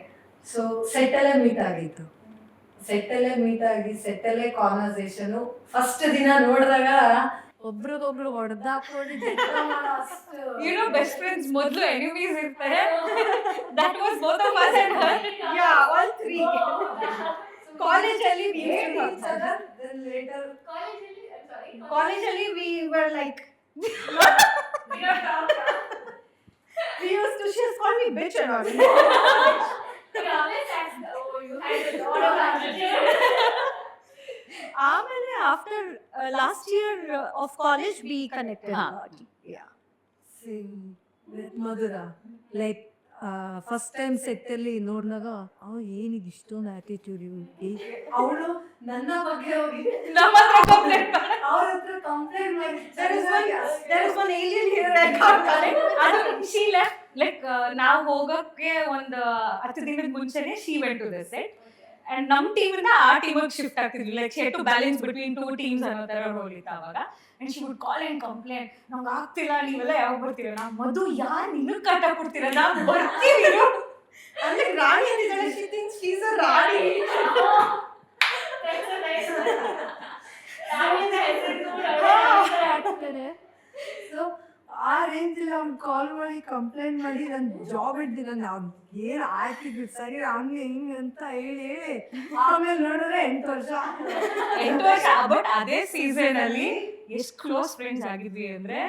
so ಸೆಟ್ಟಲ್ಲೇ ಮೀಟ್ ಆಗಿತ್ತು, ಸೆಟ್ಟಲ್ಲೇ ಮೀಟ್ ಆಗಿ ಸೆಟ್ಟಲ್ಲೇ ಕಾನ್ವರ್ಸೇಷನು. ಫಸ್ಟ್ ದಿನ ನೋಡಿದಾಗ ಒಬ್ರಿಗೊಬ್ರು ಹೊಡೆದಾಕೊಂಡು ಯು ನೋ ಬೆಸ್ಟ್ ಫ್ರೆಂಡ್ಸ್ ಮೊದಲು ಎನಿಮೀಸ್ ಇರ್ತಾರೆ. That was both of us and her. Yeah, all three. ಕಾಲೇಜಲ್ಲಿ we were like we used to, she has called me bitch and all. ಆಮೇಲೆ after last year of college we connected. Yeah, same with Madhura. Like first time ಸೆಟ್ಟಲ್ಲಿ ನೋಡಿದಾಗ ಏನಿಗೆ ಇಷ್ಟೊಂದು ಆ್ಯಟಿಟ್ಯೂಡ್ ಇವಳಿಗೆ, ಅವಳು ನನ್ನ ಬಗ್ಗೆ ಹೋಗಿ ನಮ್ಮ ಹತ್ರ ಕಂಪ್ಲೇಂಟ್ ಅವ್ರ ಹತ್ರ ಕಂಪ್ಲೇಂಟ್ ಮಾಡಿ there is one alien here I can't connect. ಅದು she left like ನಾವು ಹೋಗಕ್ಕೆ ಒಂದು 10 ದಿನದ ಮುಂಚೆನೆ she went to the set and ನಮ್ ಟೀಮಿಂದ ಆ ಟೀಮಿಗೆ ಶಿಫ್ಟ್ ಆಗ್ತಿದ್ವಿ, like she to balance between 2 teams ಅನ್ನೋ ತರ ರೋಲ್ ಇತ್ತು ಅವಾಗ. And she would call and complaint, ನಮ್ಗೆ ಆಗ್ತಿಲ್ಲ, ನೀವೆಲ್ಲ ಯಾವಾಗ ಬರ್ತೀರ, ನಾವು ಮಧು ಯಾರು ನಿನಗೆ ಕಾಟ ಕೊಡ್ತೀರ, ನಾವು ಬರ್ತೀವಿ. ಅಂದ್ರೆ ರಾಣಿ ಅಂತಿದ್ದಾಳೆ, she thinks she's a Rani. So ಆ ರೇಂಜಲ್ಲಿ ಅವ್ನು ಕಾಲ್ ಮಾಡಿ ಕಂಪ್ಲೇಂಟ್ ಮಾಡಿ ನನ್ನ ಜಾಬ್ ಹಿಡ್ದಿಲ್ಲ, ನಾವು ಏನು ಆಯ್ತಿದ್ವಿ ಸರಿ ಹಂಗೆ ಹಿಂಗೆ ಅಂತ ಹೇಳಿ ಆಮೇಲೆ ನೋಡಿದ್ರೆ 8 ವರ್ಷ. ಬಟ್ ಅದೇ ಸೀಸನ್ ಅಲ್ಲಿ ಎಷ್ಟು ಕ್ಲೋಸ್ ಫ್ರೆಂಡ್ಸ್ ಆಗಿದ್ವಿ ಅಂದ್ರೆ,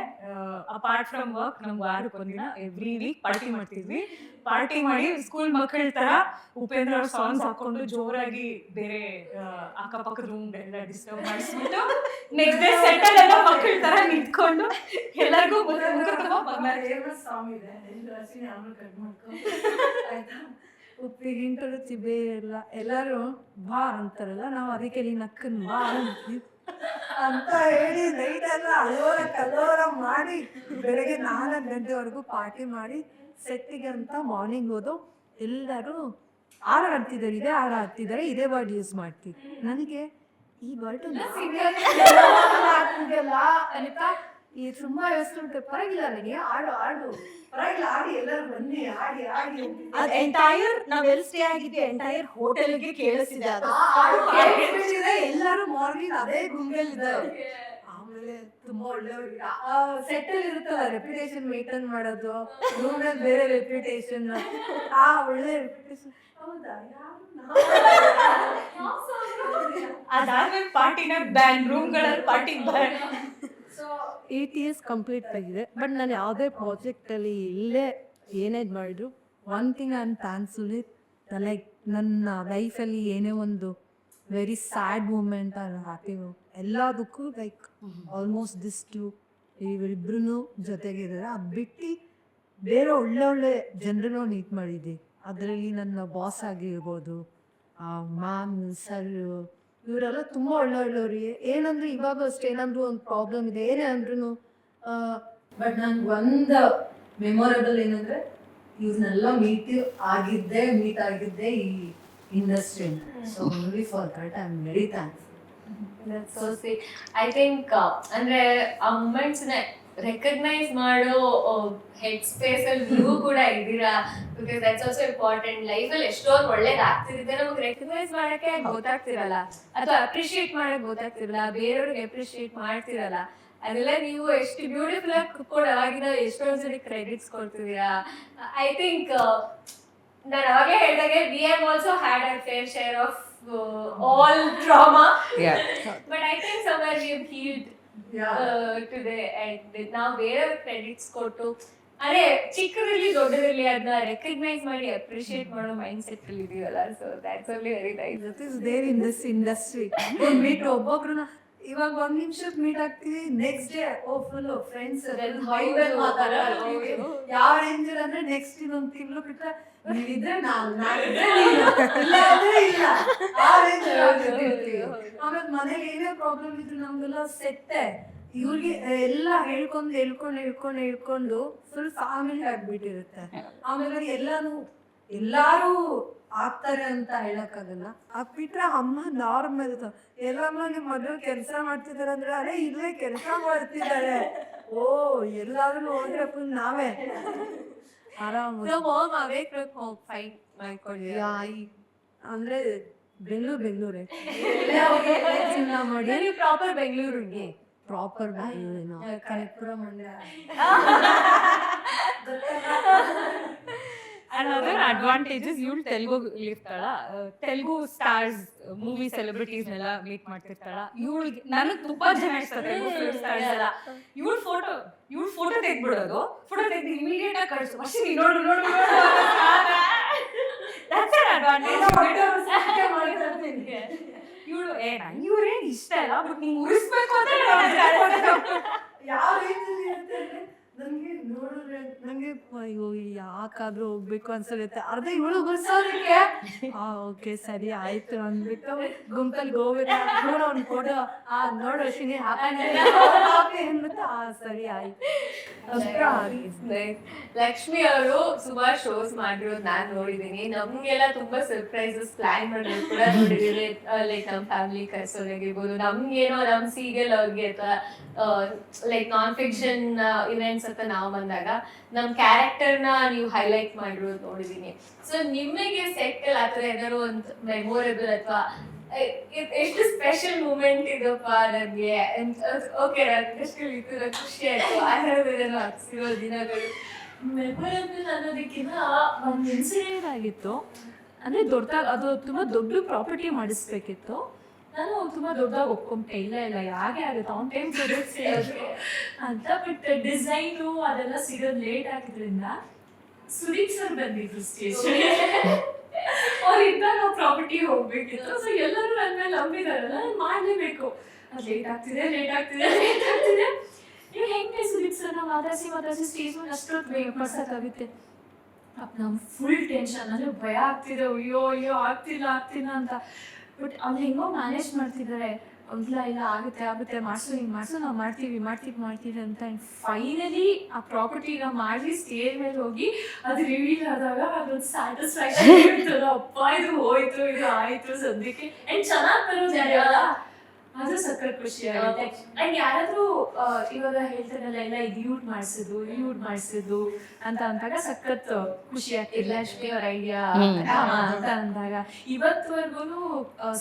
ಅಪಾರ್ಟ್ ಫ್ರಮ್ ವರ್ಕ್ ನಮ್ಗೆ ವಾರಕ್ಕೊಂದಿನ ಎವ್ರಿ ವೀಕ್ ಪಾರ್ಟಿ ಮಾಡ್ತಿದ್ವಿ. ಪಾರ್ಟಿ ಮಾಡಿ ಸ್ಕೂಲ್ ಮಕ್ಕಳ ತರ ಉಪೇಂದ್ರ ಅವ್ರ ಸಾಂಗ್ಸ್ ಹಾಕೊಂಡು ಜೋರಾಗಿ ಬೇರೆ ಅಕ್ಕಪಕ್ಕದ ರೂಮ್ ಎಲ್ಲ ಡಿಸ್ಟರ್ಬ್ ಮಾಡಿಸ್ಬಿಟ್ಟು ನೆಕ್ಸ್ಟ್ ಡೇ ಸೆಟಲ್ ಎಲ್ಲ ಮಕ್ಕಳ ತರ ನಿಂತ್ಕೊಂಡು ಎಲ್ಲರಿಗೂ ಫೇಮಸ್ ಸಾಂಗ್ ಇದೆ, 8 ವರ್ಷ ಆಮೇಲೆ ಕಟ್ ಮಾಡ್ಕೊಂಡು ಆಯ್ತಾ. ಉಪ್ಪಿಗೆ ಇಂಟರು ಚಿಬ್ಬೆ ಎಲ್ಲ ಎಲ್ಲರೂ ಬಾ ಅಂತಾರಲ್ಲ, ನಾವು ಅದಕ್ಕೆ ನಕ್ಕನ್ ಬಾ ಅಂತೀವಿ ಅಂತ ಹೇಳಿ ನೈಟ್ ಎಲ್ಲ ಕಲೋರ ಮಾಡಿ ಬೆಳಗ್ಗೆ 4 ಗಂಟೆವರೆಗೂ ಪಾರ್ಟಿ ಮಾಡಿ ಸೆಟ್ಟಿಗೆ ಅಂತ ಮಾರ್ನಿಂಗ್ ಹೋದು ಎಲ್ಲರೂ ಆರ ಹತ್ತಿದ್ದಾರೆ ಇದೇ ವರ್ಡ್ ಯೂಸ್ ಮಾಡ್ತೀವಿ. ನನಗೆ ಈ ವರ್ಡ್ ಆಗ್ತಿದೆಯಲ್ಲ ಅಂತ ಈ ತುಂಬಾ ಯೋಚನೆ ಉಂಟು. ಪರವಾಗಿಲ್ಲ ನನಗೆ ಆಡು ಪರವಾಗಿಲ್ಲ, ಆಡಿ ಎಲ್ಲರೂ ಬನ್ನಿ ಆಡಿ ಅದ್ ಎಂಟೈರ್ ನಾವೆಲ್ಲಿ ಸ್ಟೇ ಆಗಿದ್ವಿ ಎಂಟೈರ್ ಹೋಟೆಲ್ಗೆ ಕೇಳಿಸಿದೆ ಅದು. ಎಲ್ಲರೂ ಮಾರ್ನಿಂಗ್ ಅದೇ ಗುಂಪಲ್ಲಿದ್ದಾರೆ. ಆಮೇಲೆ ತುಂಬಾ ಒಳ್ಳೆಯವ್ರು ಸೆಟ್ಟಲ್ಲಿ ಇರುತ್ತಲ್ಲ ರೆಪ್ಯುಟೇಷನ್ ಮೇಂಟೈನ್ ಮಾಡೋದು, ರೂಮಲ್ಲಿ ಬೇರೆ ರೆಪ್ಯುಟೇಷನ್, ಒಳ್ಳೆ ರೆಪ್ಯುಟೇಷನ್. ಹೌದಾ, ಅದಾದ್ಮೇಲೆ ಪಾರ್ಟಿನ ಬ್ಯಾನ್, ರೂಮ್ಗಳಲ್ಲಿ party ban. So 8 years complete ಆಗಿದೆ. ಬಟ್ ನಾನು ಯಾವುದೇ ಪ್ರಾಜೆಕ್ಟಲ್ಲಿ ಇಲ್ಲೇ ಏನೇ ಮಾಡಿದ್ರು one thing I am thankful it, like ನನ್ನ ಲೈಫಲ್ಲಿ ಏನೇ ಒಂದು very sad moment or happy ಎಲ್ಲದಕ್ಕೂ ಲೈಕ್ ಆಲ್ಮೋಸ್ಟ್ ದಿಸ್ಟು ಇವರಿಬ್ರು ಜೊತೆಗಿದ್ದಾರೆ. ಅದು ಬಿಟ್ಟು ಬೇರೆ ಒಳ್ಳೆ ಜನರನ್ನು ಮೀಟ್ ಮಾಡಿದ್ದೆ. ಅದರಲ್ಲಿ ನನ್ನ ಬಾಸ್ ಆಗಿರ್ಬೋದು, ಮ್ಯಾಮ್, ಸರ್, ಇವರೆಲ್ಲ ತುಂಬ ಒಳ್ಳೆಯವ್ರು. ಏನಂದ್ರೆ ಇವಾಗ ಅಷ್ಟೇ ಏನಾದರೂ ಒಂದು ಪ್ರಾಬ್ಲಮ್ ಇದೆ ಏನೇ ಅಂದ್ರೂ, ಬಟ್ ನಂಗೆ ಒಂದು ಮೆಮೊರೇಬಲ್ ಏನಂದರೆ ಇವ್ರನ್ನೆಲ್ಲ ಮೀಟ್ ಆಗಿದ್ದೆ ಈ industry. So only for that I am very thankful. So I think ಅಂದ್ರೆ ಆ ಮೂಮೆಂಟ್ಸ್ ರೆಕಗ್ನೈಸ್ ಮಾಡೋ ಹೆಡ್ ಸ್ಪೇಸ್ ಅಲ್ಲಿ ನೀವು ಕೂಡ ಇದ್ದೀರಾ. Because that's also important. ಲೈಫಲ್ಲಿ ಎಷ್ಟೊಂದು ಒಳ್ಳೇದು ಆಗ್ತಿರುತ್ತೆ, ನಮಗೆ ರೆಕಗ್ನೈಸ್ ಮಾಡಕ್ಕೆ ಗೊತ್ತಾಗ್ತಿರಲ್ಲ ಅಥವಾ ಅಪ್ರಿಶಿಯೇಟ್ ಮಾಡಕ್ ಗೊತ್ತಾಗ್ತಿರಲ್ಲ, ಬೇರೆಯವ್ರಿಗೆ ಅಪ್ರಿಶಿಯೇಟ್ ಮಾಡ್ತಿರಲ್ಲ. ಅದೆಲ್ಲ ನೀವು ಎಷ್ಟು ಬ್ಯೂಟಿಫುಲ್ ಆಗಿ ಕೂಡ ಅವಾಗಿನ ಎಷ್ಟೊಂದು ಸರಿ ಕ್ರೆಡಿಟ್ಸ್ ಕೊಡ್ತಿದ್ದೀರಾ. ಐ ಥಿಂಕ್ ನಾನು ಅವಾಗಲೇ ಹೇಳಿದಾಗೆ we have also had a fair share of all trauma, but I think somewhere we have healed today and ನಾವು ಬೇರೆ ಕ್ರೆಡಿಟ್ಸ್ ಕೊಟ್ಟು ಅದೇ ಚಿಕ್ಕದಿರಲಿ ದೊಡ್ಡದಿರಲಿ ಅದನ್ನ ರೆಕಗ್ನೈಸ್ ಮಾಡಿ ಅಪ್ರಿಶಿಯೇಟ್ ಮಾಡೋ ಮೈಂಡ್ ಸೆಟ್ ಅಲ್ಲಿ ಇದೀವಲ್ಲ. So that's only very nice. That is there in this industry. Meet ಒಬ್ಬೊಬ್ರನ್ನ ಇವಾಗ 1 ನಿಮಿಷಕ್ಕೆ ಮೀಟ್ ಆಗ್ತೀವಿ, ನೆಕ್ಸ್ಟ್ ಡೇ ಫುಲ್ ಫ್ರೆಂಡ್ಸ್ ಯಾವ ರೇಂಜರ್ ಅಂದ್ರೆ ನೆಕ್ಸ್ಟ್ ಇನ್ನೊಂದು ತಿಂಗಳು ಬಿಟ್ಟರೆ ನೀವಿದ್ರೆ ಇಲ್ಲ ಆ ರೇಂಜ್ ಇರ್ತೀವಿ. ಆಮೇಲೆ ಮನೇಲಿ ಏನೇ ಪ್ರಾಬ್ಲಮ್ ಇದ್ರು ನಮ್ಗೆಲ್ಲ ಸೆಟ್ಟೆ. ಇವ್ರಿಗೆ ಎಲ್ಲ ಹೇಳ್ಕೊಂಡು ಫುಲ್ ಫ್ಯಾಮಿಲಿ ಆಗ್ಬಿಟ್ಟಿರುತ್ತೆ. ಆಮೇಲೆ ಎಲ್ಲಾರು ಆಗ್ತಾರೆ ಅಂತ ಹೇಳಕ್ಕಾಗಲ್ಲ. ಬಿಟ್ರೆ ಅಮ್ಮ ನಾರ್ಮಲ್ ಎಲ್ಲಮ್ಮ ನಿಮ್ಮ ಮಗಳು ಕೆಲಸ ಮಾಡ್ತಿದಾರೆ ಅಂದ್ರೆ ಅದೇ ಇಲ್ಲೇ ಕೆಲಸ ಮಾಡ್ತಿದ್ದಾರೆ, ಎಲ್ಲಾದ್ರೂ ಹೋದ್ರೆ ಫುಲ್ ನಾವೇ ಆರಾಮ. ಅಂದ್ರೆ ಬೆಂಗಳೂರೇ ಮಾಡಿ ಪ್ರಾಪರ್ ಬೆಂಗಳೂರಿಗೆ proper Kanakapura Mandya. Another advantage is you'll Telugu ಇರ್ತಾಳ, ತೆಲುಗು ಸ್ಟಾರ್ಸ್, ಮೂವಿ ಸೆಲೆಬ್ರಿಟೀಸ್ ನೆಲ್ಲ ಮೀಟ್ ಮಾಡ್ತಿರ್ತಾಳ. ನನಗೆ ತುಂಬಾ ಜನ ಇಷ್ಟ ತೆಲುಗು ಫಿಲ್ಮ್ ಸ್ಟಾರ್ಸ್ ಎಲ್ಲ. ಇವಳು ಫೋಟೋ ತೆಗ್ಬಿಡೋದು, ಫೋಟೋ ತೆಗ್ದು ಇಮಿಡಿಯೇಟ್ ಆಗಿ ಕಳಿಸು, ಅಷ್ಟೇ ನೋಡು that's an advantage. ಇವಳು ಇವ್ರೇನು ಇಷ್ಟ ಇಲ್ಲ, ಬಟ್ ನೀವು ಉರಿಸ್ಬೇಕು ಅಂತ ಯಾವ ರೇಂಜಲ್ಲಿ ಇರುತ್ತೆ ಅಂದ್ರೆ ನನಗೆ ನೋಡಿದ್ರೆ ನಂಗೆ ಅಯ್ಯೋ ಯಾಕಾದ್ರೂ ಹೋಗ್ಬೇಕು ಅನ್ಸರುತ್ತೆ. ಅರ್ಧ ಇವಳು ಬರ್ಸೋದಕ್ಕೆ ಓಕೆ ಸರಿ ಆಯ್ತು ಅಂದ್ಬಿಟ್ಟು ಗುಂಪಲ್ಲಿ ಹೋಗ್ಬೇಕು ಅವ್ನು ಫೋಟೋ ನೋಡು ಅಶ್ವಿನಿ ಹಾಕಿ ಅಂದ್ಬಿಟ್ಟು ಸರಿ ಆಯ್ತು ಅಷ್ಟೇ ಆಗಿ. ಲಕ್ಷ್ಮಿ ಅವರು ಸುಮಾರು ಶೋಸ್ ಮಾಡಿರೋದು ನಾನ್ ನೋಡಿದೀನಿ. ನಮ್ಗೆಲ್ಲ ತುಂಬಾ ಸರ್ಪ್ರೈಸಸ್ ಪ್ಲಾನ್ ಮಾಡಿರೋದು ಕೂಡ ನೋಡಿದೀವಿ. ಲೈಕ್ ನಮ್ ಫ್ಯಾಮಿಲಿ ಕರ್ಸೋದಾಗಿರ್ಬೋದು, ನಮ್ಗೇನೋ ನಮ್ ಸೀರಿಯಲ್ ಅವ್ರಿಗೆ ಅಥವಾ ಲೈಕ್ ನಾನ್ ಫಿಕ್ಷನ್ ಇವೆಂಟ್ಸ್ ಅಂತ ನಾವು ಬಂದಾಗ ನಮ್ ಕ್ಯಾರೆಕ್ಟರ್ನ ನೀವು ಹೈಲೈಟ್ ಮಾಡಿರೋದು ನೋಡಿದೀನಿ. ಸೊ ನಿಮಗೆ ಸೆಟ್ ಅಲ್ಲಿ ಆತರ ಏನಾದ್ರು ಒಂದು ಮೆಮೊರೇಬಲ್ ಅಥವಾ ಎಷ್ಟು ಸ್ಪೆಷಲ್ ಮೂಮೆಂಟ್ ಇದಪ್ಪ ನನಗೆ ಓಕೆ ಇದು ಖುಷಿ ಆಯ್ತು ಆಹಾರವೇನೋ ಹಾಕ್ಸಿರೋ ದಿನಗಳು? ಮೆಮೊರೇಬಲ್ ಅನ್ನೋದಕ್ಕಿಂತ ಒಂದು ಇನ್ಸಿಡೆಂಟ್ ಆಗಿತ್ತು. ಅಂದ್ರೆ ದೊಡ್ಡದಾಗಿ ಅದು ತುಂಬಾ ದೊಡ್ಡ ಪ್ರಾಪರ್ಟಿ ಮಾಡಿಸ್ಬೇಕಿತ್ತು. ನಾನು ತುಂಬಾ ದೊಡ್ಡದಾಗಿ ಒಪ್ಕೊಂಡೆ, ಇಲ್ಲ ಯಾಕೆ ಆಗುತ್ತೆ ಆನ್ ಟೈಮ್ ಅಂತ. ಬಟ್ ಡಿಸೈನು ಅದೆಲ್ಲ ಸಿಗೋದು ಲೇಟ್ ಆಗಿದ್ರಿಂದ ಸುದೀಪ್ ಸರ್ ಬಂದಿದ್ರು ಸ್ಟೇಜ್. ಅವ್ರಿದ್ದ ನಾವು ಪ್ರಾಪರ್ಟಿ ಹೋಗ್ಬೇಕಿತ್ತು. ಸೊ ಎಲ್ಲರೂ ನನ್ನ ಮೇಲೆ ನಂಬಿದಾರಲ್ಲ, ನಾನು ಮಾಡಲೇಬೇಕು. ಅದು ಲೇಟ್ ಆಗ್ತಿದೆ ನೀವು ಹೆಂಗೆ ಸುದೀಪ್ ಸರ್ ನಾವು ಮಾತಾಡಿಸಿ ಸ್ಟೇಜ್ ಮೇಲೆ ಅಷ್ಟೊತ್ತು ಬರ್ಸೋಕ್ಕಾಗುತ್ತೆ. ನಮ್ಗೆ ಫುಲ್ ಟೆನ್ಷನ್, ಅಂದರೆ ಭಯ ಆಗ್ತಿದೆ, ಅಯ್ಯೋ ಆಗ್ತಿಲ್ಲ ಅಂತ. ಬಟ್ ಅವ್ರು ಹೆಂಗೋ ಮ್ಯಾನೇಜ್ ಮಾಡ್ತಿದ್ದಾರೆ. ಇಲ್ಲ ಆಗುತ್ತೆ ಮಾಡಿಸು ನಾವು ಮಾಡ್ತೀವಿ ಅಂತ. ಫೈನಲಿ ಆ ಪ್ರಾಪರ್ಟಿನ ಮಾಡಿ ಸ್ಟೇಜ್ ಮೇಲೆ ಹೋಗಿ ಅದು ರಿವೀಲ್ ಆದಾಗ ಅದೊಂದು ಸ್ಯಾಟಿಸ್ಫ್ಯಾಕ್ಷನ್ ಇರ್ತದೆ. ಅಪ್ಪ ಇದು ಹೋಯ್ತು, ಇದು ಆಯ್ತು ಸದ್ಯಕ್ಕೆ. ಆ್ಯಂಡ್ ಚೆನ್ನಾಗಿ ಬರೋದು ಅದು ಸಖತ್ ಖುಷಿ ಆಗುತ್ತೆ. ಆ್ಯಂಡ್ ಯಾರಾದ್ರೂ ಇವಾಗ ಹೇಳ್ತಾರಲ್ಲ ಎಲ್ಲ ಇದು ಯೂಡ್ ಮಾಡಿಸಿದ್ದು ಅಂತ ಅಂದಾಗ ಸಖತ್ ಖುಷಿ ಆಗ್ತಿಲ್ಲ. ಲಕ್ಷ್ಮಿ ಅವ್ರ ಐಡಿಯಾ ಅಂತ ಅಂದಾಗ ಇವತ್ತುವರೆಗೂ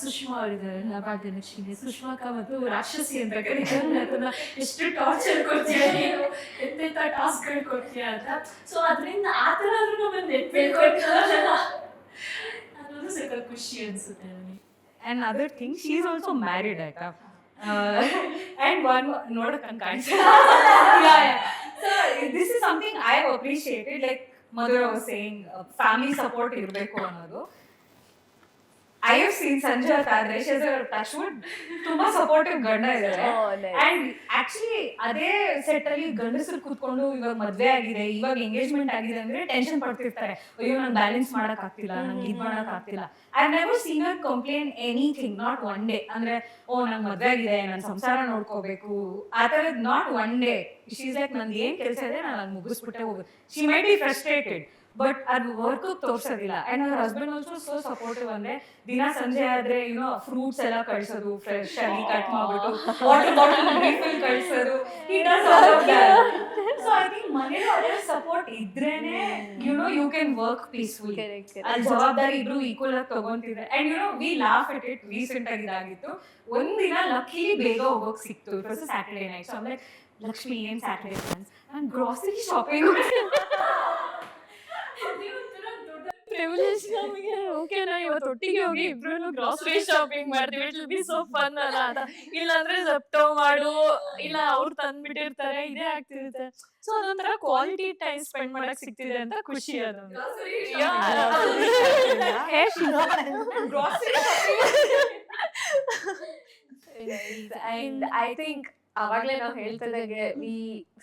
ಸುಷ್ಮಾ ಅವರಿದ್ದಾರೆ ಭಾಗ್ಯಲಕ್ಷ್ಮಿ, ಸುಷ್ಮಾಕ ಮತ್ತು ರಾಕ್ಷಸಿ ಅಂತ ಕರೀತಾರೆ. ಎಷ್ಟು ಟಾರ್ಚರ್ ಕೊಡ್ತೀಯ ನೀನು, ಎಂತೆಂಥ ಟಾಸ್ಕ್ಗಳು ಕೊಡ್ತೀಯ ಅಂತ. ಸೊ ಅದರಿಂದ ಆ ಥರ ಆದ್ರೂ ನಮ್ಮನ್ನು ನೆನ್ಪಿಟ್ಕೊಳ್ತಾರಲ್ಲ ಅನ್ನೋದು ಸಖತ್ ಖುಷಿ ಅನ್ಸುತ್ತೆ ನನಗೆ. And other thing, she is also married, Aika. And one nodakan kansa. Yeah. So this is something I have appreciated. Like Madhura was saying, family support irbeku annodu. I have seen Sanjay Tadre, she has a touchwood, ತುಂಬಾ ಸಪೋರ್ಟಿವ್ ಗಂಡ ಇದ್ದಾರೆ. ಅಂಡ್ ಆಕ್ಚುಲಿ ಅದೇ ಸೆಟ್ ಅಲ್ಲಿ ಗಂಡಸರು ಕೂತ್ಕೊಂಡು ಇವಾಗ ಮದ್ವೆ ಆಗಿದೆ, ಇವಾಗ ಎಂಗೇಜ್ಮೆಂಟ್ ಆಗಿದೆ ಅಂದ್ರೆ ಟೆನ್ಷನ್ ಪಡ್ತಿರ್ತಾರೆ. ಅಯ್ಯೋ ನಂಗೆ ಬ್ಯಾಲೆನ್ಸ್ ಮಾಡಕ್ ಆಗ್ತಿಲ್ಲ, ನಂಗೆ ಇದು ಮಾಡಕ್ ಆಗ್ತಿಲ್ಲ. I never seen her complain anything, not one day. ಅಂದ್ರೆ ನಂಗೆ ಮದ್ವೆ ಆಗಿದೆ, ನಾನು ಸಂಸಾರ ನೋಡ್ಕೋಬೇಕು ಆ ಥರದ್ not one day. She is like ನಂದು ಏನ್ ಕೆಲಸ ಇದೆ ನಾನು ಅದು ಮುಗಿಸ್ಬಿಟ್ಟೆ ಹೋಗೋದು. She may be frustrated but ಅದು ವರ್ಕ್ ತೋರ್ಸೋದಿಲ್ಲ. ಅಂಡ್ ಅವರ್ ಹಸ್ಬೆಂಡ್ ಆಲ್ಸೋ ಸೋ ಸಪೋರ್ಟಿವ್. ಅಂದ್ರೆ ದಿನ ಸಂಜೆ ಆದ್ರೆ ಫ್ರೂಟ್ಸ್ ಎಲ್ಲ ಕಳ್ಸೋದು, ಫ್ರೆಶ್ ಆಗಿ ಕಟ್ ಮಾಡ್ಬಿಟ್ಟು ವಾಟರ್ ಬಾಟಲ್ ರೀಫಿಲ್ ಕಳ್ಸೋದು. ಸೊ ಐ ಥಿಂಕ್ ಮನೇಲಿ ಅದೇ ಸಪೋರ್ಟ್ ಇದ್ರೇನೆ ಯು ಕ್ಯಾನ್ ವರ್ಕ್ ಪೀಸ್ಫುಲ್. ಅಲ್ಲಿ ಜವಾಬ್ದಾರಿ ಇಬ್ರು ಈಕ್ವಲ್ ಆಗಿ ತಗೊಂತಿದ್ರೆ. And we laugh at it. Recent ಆಗಿ ಇದಾಗಿತ್ತು, ಒಂದಿನ ಲಕ್ಕಿಲಿ ಬೇಗ ಹೋಗೋಕ್ ಸಿಕ್ತು. It was Saturday night. So ಆಮೇಲೆ ಲಕ್ಷ್ಮಿ ಏನ್ ಸ್ಯಾಟರ್ಡೇ ಪ್ಲಾನ್ಸ್? ನಾನು ಗ್ರಾಸರಿ ಶಾಪಿಂಗ್. ಪ್ರಿವಿಲೇಜ್ ನಮಗೆ. ಓಕೆನಾ ಇವತ್ತು ಒಟ್ಟಿಗೆ ಹೋಗಿ ಇಬ್ರು ಗ್ರಾಸರಿ ಶಾಪಿಂಗ್ ಮಾಡ್ತೀವಿ, it will be so fun ಅಲ್ಲ ಅಂತ. ಇಲ್ಲಾಂದ್ರೆ ಜಪ್ಟೋ ಮಾಡು, ಇಲ್ಲ ಅವ್ರು ತಂದ್ಬಿಟ್ಟಿರ್ತಾರೆ, ಇದೇ ಆಗ್ತಿರುತ್ತೆ. ಸೊ ಅದೊಂಥರ ಕ್ವಾಲಿಟಿ ಟೈಮ್ ಸ್ಪೆಂಡ್ ಮಾಡಕ್ ಸಿಗ್ತಿದೆ ಅಂತ ಖುಷಿ. ಅದು ಅಂಡ್ ಐ ಥಿಂಕ್ ಅವಾಗ್ಲೇ ನಾವು ಹೇಳ್ತಿದ್ದಾಗೆ ವಿ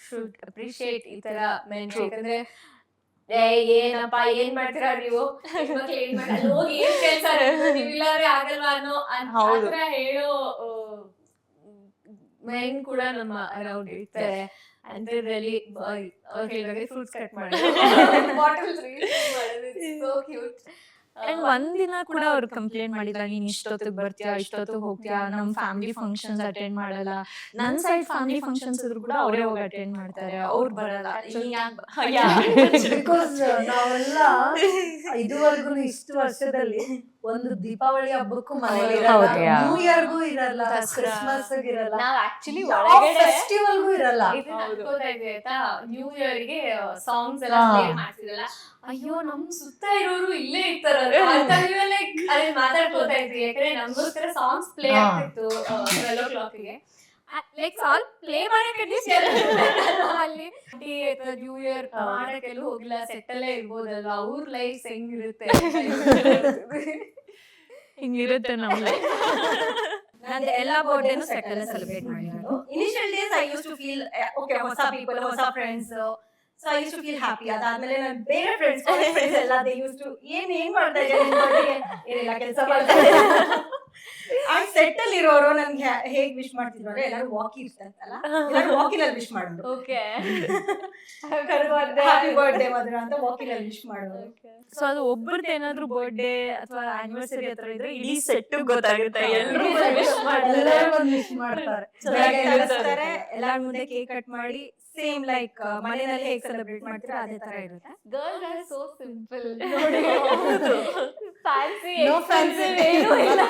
ಶುಡ್ ಅಪ್ರಿಶಿಯೇಟ್ ಈ ತರ ಮೆನ್. ಯಾಕಂದ್ರೆ ಏನಪ್ಪಾ ಏನ್ ಮಾಡ್ತೀರಾ ನೀವು, ಹೋಗಿ ಏನ್ ಕೆಲ್ಸ ನೀವು ಇಲ್ಲಾಂದ್ರೆ ಆಗಲ್ವಾ ಅನ್ನೋ ಹೇಳೋ ಮೆನ್ ಕೂಡ ನಮ್ಮ ಅರೌಂಡ್ ಇರ್ತಾರೆ. ಅಂತದ್ರಲ್ಲಿ ಫ್ರೂಟ್ಸ್ ಕಟ್ ಮಾಡೋದು, ಬಾಟಲ್ಸ್ ಸೋ ಕ್ಯೂಟ್. ಅಂಡ್ ಒಂದಿನ ಕೂಡ ಅವ್ರು ಕಂಪ್ಲೇಂಟ್ ಮಾಡಿಲ್ಲ, ನೀನ್ ಇಷ್ಟೊತ್ತಿಗೆ ಬರ್ತೀಯಾ, ಇಷ್ಟೊತ್ತಿಗೆ ಹೋಗ್ತೀಯಾ, ನಮ್ ಫ್ಯಾಮಿಲಿ ಫಂಕ್ಷನ್ಸ್ ಅಟೆಂಡ್ ಮಾಡಲ್ಲ. ನನ್ ಸೈಡ್ ಫ್ಯಾಮಿಲಿ ಫಂಕ್ಷನ್ಸ್ ಇದ್ರು ಕೂಡ ಅವರೇ ಹೋಗಿ ಅಟೆಂಡ್ ಮಾಡ್ತಾರೆ, ಅವ್ರು ಬರಲ್ಲ. ಬಿಕಾಸ್ ನಾವೆಲ್ಲ ಇದುವರೆಗೂ ಇಷ್ಟು ವರ್ಷದಲ್ಲಿ ಒಂದು ದೀಪಾವಳಿ ಹಬ್ಬಕ್ಕೂ ಮನೇಲಿ ನ್ಯೂ ಇಯರ್ಗೂ ಇರಲ್ಲ, ಕ್ರಿಸ್ಮಸ್ ಇರಲ್ಲ, ನಾವ್ ಆಕ್ಚುಲಿ ಒಳಗಡೆ ಫೆಸ್ಟಿವಲ್ಗೂ ಇರಲ್ಲ. ನ್ಯೂ ಇಯರ್ ಗೆ ಸಾಂಗ್ಸ್ ಎಲ್ಲ ಪ್ಲೇ ಮಾಡ್ತಿರಲ್ಲ. ಅಯ್ಯೋ ನಮ್ ಸುತ್ತ ಇರೋರು ಇಲ್ಲೇ ಇರ್ತಾರಲ್ಲ ಅಂತ ಅದೇ ಮಾತಾಡ್ಕೋತಾ ಇದ್ವಿ. ಯಾಕಂದ್ರೆ ನಮ್ಗೋಸ್ಕರ ಸಾಂಗ್ಸ್ ಪ್ಲೇ ಆಗ್ತಿತ್ತು 12 o'clock ಗೆ. ಲೈಕ್ ಸಾಂಗ್ ಪ್ಲೇ ಮಾಡಕ್ಕೆ ಅಲ್ಲಿ ನ್ಯೂ ಇಯರ್ ಮಾಡಕ್ಕೆಲ್ಲೂ ಹೋಗಿಲ್ಲ, ಸೆಟ್ ಅಲ್ಲೇ ಇರ್ಬೋದಲ್ವಾ, ಅವ್ರ ಲೈಫ್ ಹೆಂಗಿರುತ್ತೆ ಹಿಂಗಿರುತ್ತೆ ನಮ್ಮ ಲೈಫ್. ನಂದು ಎಲ್ಲ ಬರ್ಡೇನು ಸೆಟ್ ಅಲ್ಲೇ ಸೆಲೆಬ್ರೇಟ್ ಮಾಡಿರೋದು. Initial days I use to feel okay, ಹೊಸ ಪೀಪಲ್, ಹೊಸ friends, so I use to feel happy. ಅದಾದ್ಮೇಲೆ ನನ್ನ ಬೇರೆ ಫ್ರೆಂಡ್ಸ್ ಎಲ್ಲ ದೇ ಯೂಸ್ ಟು ಏನ್ ಮಾಡ್ತಾ ಇದ್ದಾರೆ, ಏನಿಲ್ಲ ಕೆಲಸ ಮಾಡ್ತಾ ಆ ಸೆಟ್ ಅಲ್ಲಿ ಇರೋರು ನನ್ಗೆ ಹೇಗ್ ವಿಶ್ ಮಾಡ್ತಿದ್ರು ಅಂದ್ರೆ ಎಲ್ಲರೂ ವಾಕಿ ಇರ್ತಾರಲ್ಲ, ಎಲ್ಲರೂ ವಾಕಿನಲ್ಲಿ ವಿಶ್ ಮಾಡೋದು. ಓಕೆ ಹ್ಯಾಪಿ ಬರ್ಡೇ ಮಧುರ ಅಂತ ವಾಕಿನಲ್ಲಿ ವಿಶ್ ಮಾಡೋದು. ಸೊ ಅದು ಒಬ್ಬರದ್ದು ಏನಾದ್ರು ಬರ್ಡೇ ಅಥವಾ ಆನಿವರ್ಸರಿ ಹತ್ರ ಇದ್ರೆ ಇಡೀ ಸೆಟ್ ಗೊತ್ತಾಗುತ್ತೆ, ಎಲ್ಲರೂ ವಿಶ್ ಮಾಡ್ತಾರೆ. ಎಲ್ಲರೂ ಬಂದು ವಿಶ್ ಮಾಡ್ತಾರೆ. ಬೆಳಗ್ಗೆ ಕಳಿಸ್ತಾರೆ, ಎಲ್ಲಾರ ಮುಂದೆ ಕೇಕ್ ಕಟ್ ಮಾಡಿ ಸೇಮ್ ಲೈಕ್ ಮನೆಯಲ್ಲಿ ಹೇಗ್ ಸೆಲೆಬ್ರೇಟ್ ಮಾಡ್ತೀರಾ ಅದೇ ತರ ಇರುತ್ತೆ. Girls are so simple. ನೋಡಿ ಫ್ಯಾನ್ಸಿ No fancy. ಏನೂ ಇಲ್ಲ.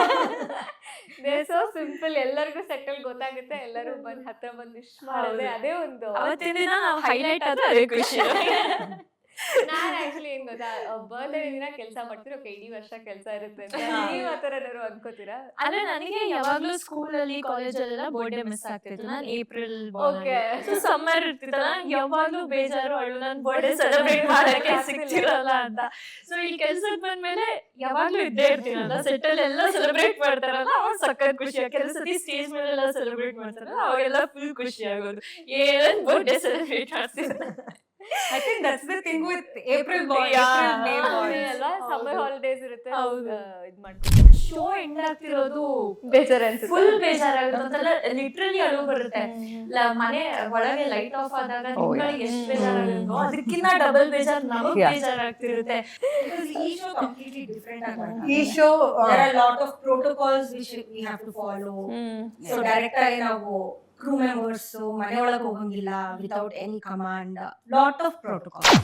They so simple. ಎಲ್ಲರಿಗೂ ಸೆಟಲ್ ಗೊತ್ತಾಗುತ್ತೆ, ಎಲ್ಲರೂ ಬಂದು ಹತ್ರ ಬಂದು ವಿಶ್ ಮಾಡೋದೇ ಅದೇ ಒಂದು. ಅವತ್ತಿನ ದಿನ ನಾವು ಹೈಲೈಟ್ ಆದ್ರೆ ಅದೇ ಖುಷಿ. ನಾನ್ ಆಕ್ಚುಲಿ ಏನ್ ಗೊತ್ತಾ, ಬರ್ತ್ಡೇ ದಿನ ಕೆಲಸ ಮಾಡ್ತೀರ, ಓಕೆ ಇಡೀ ವರ್ಷ ಕೆಲಸ ಇರುತ್ತೆ ಅಂತ ನೀವ್ ಆತರ ಏನಾದ್ರು ಅನ್ಕೋತೀರಾ? ಅಂದ್ರೆ ನನಗೆ ಯಾವಾಗ್ಲೂ ಸ್ಕೂಲಲ್ಲಿ ಕಾಲೇಜಲ್ಲೆಲ್ಲ ಬರ್ಡೇ ಮಿಸ್ ಆಗ್ತಿತ್ತು. ನಾನು ಏಪ್ರಿಲ್ Okay. ಸಮ್ಮರ್ ಇರ್ತಿತ್ತಲ್ಲ, ಯಾವಾಗ್ಲೂ ಬೇಜಾರು ಅಳು ನನ್ ಬರ್ಡೇ ಸೆಲೆಬ್ರೇಟ್ ಮಾಡಕ್ಕೆ ಸಿಗ್ತಿರಲ್ಲ ಅಂತ. ಸೊ ಇಲ್ಲಿ ಕೆಲ್ಸಕ್ಕೆ ಬಂದ್ಮೇಲೆ ಯಾವಾಗ್ಲೂ ಇದ್ದೇ ಇರ್ತೀನಲ್ಲ, ಸೆಟಲ್ ಎಲ್ಲ ಸೆಲೆಬ್ರೇಟ್ ಮಾಡ್ತಾರಲ್ಲ, ಅವಾಗ ಸಖತ್ ಖುಷಿ. ಕೆಲವು ಸತಿ ಸ್ಟೇಜ್ ಮೇಲೆಲ್ಲ ಸೆಲೆಬ್ರೇಟ್ ಮಾಡ್ತಾರಲ್ಲ, ಅವಾಗೆಲ್ಲ ಫುಲ್ ಖುಷಿ ಆಗೋದು. ಏನ್ ಬರ್ಡೇ ಸೆಲೆಬ್ರೇಟ್ ಮಾಡ್ತಿದ್ರು. I think that's the thing with April boy, Yeah. April May boy. ಅಲ್ವಾ, ಸಮ್ಮರ್ ಹಾಲಿಡೇಸ್ ಇರುತ್ತೆ, ಹೌದು. ಇದ್ ಮಾಡ್ಕೊಂಡು ಶೋ ಎಂಡ್ ಆಗ್ತಿರೋದು ಬೇಜಾರ್ ಅನ್ಸುತ್ತೆ. ಫುಲ್ ಬೇಜಾರಾಗುತ್ತೆ, ಲಿಟ್ರಲಿ ಅಳು ಬರುತ್ತೆ. ಮನೆ ಒಳಗೆ ಲೈಟ್ ಆಫ್ ಆದಾಗ ನಿಮ್ಗಳಿಗೆ ಎಷ್ಟು ಬೇಜಾರಾಗುತ್ತೋ ಅದಕ್ಕಿಂತ ಡಬಲ್ ಬೇಜಾರ್ ನಮಗ್ ಬೇಜಾರಾಗ್ತಿರುತ್ತೆ. Because ಈ ಶೋ completely different ಆಗುತ್ತೆ. ಈ show There are a lot of protocols which we have to follow. So direct ಆಗಿ ನಾವು crew members ಮನೆ ಒಳಗೆ ಹೋಗಂಗಿಲ್ಲ without any command. Lot of protocols.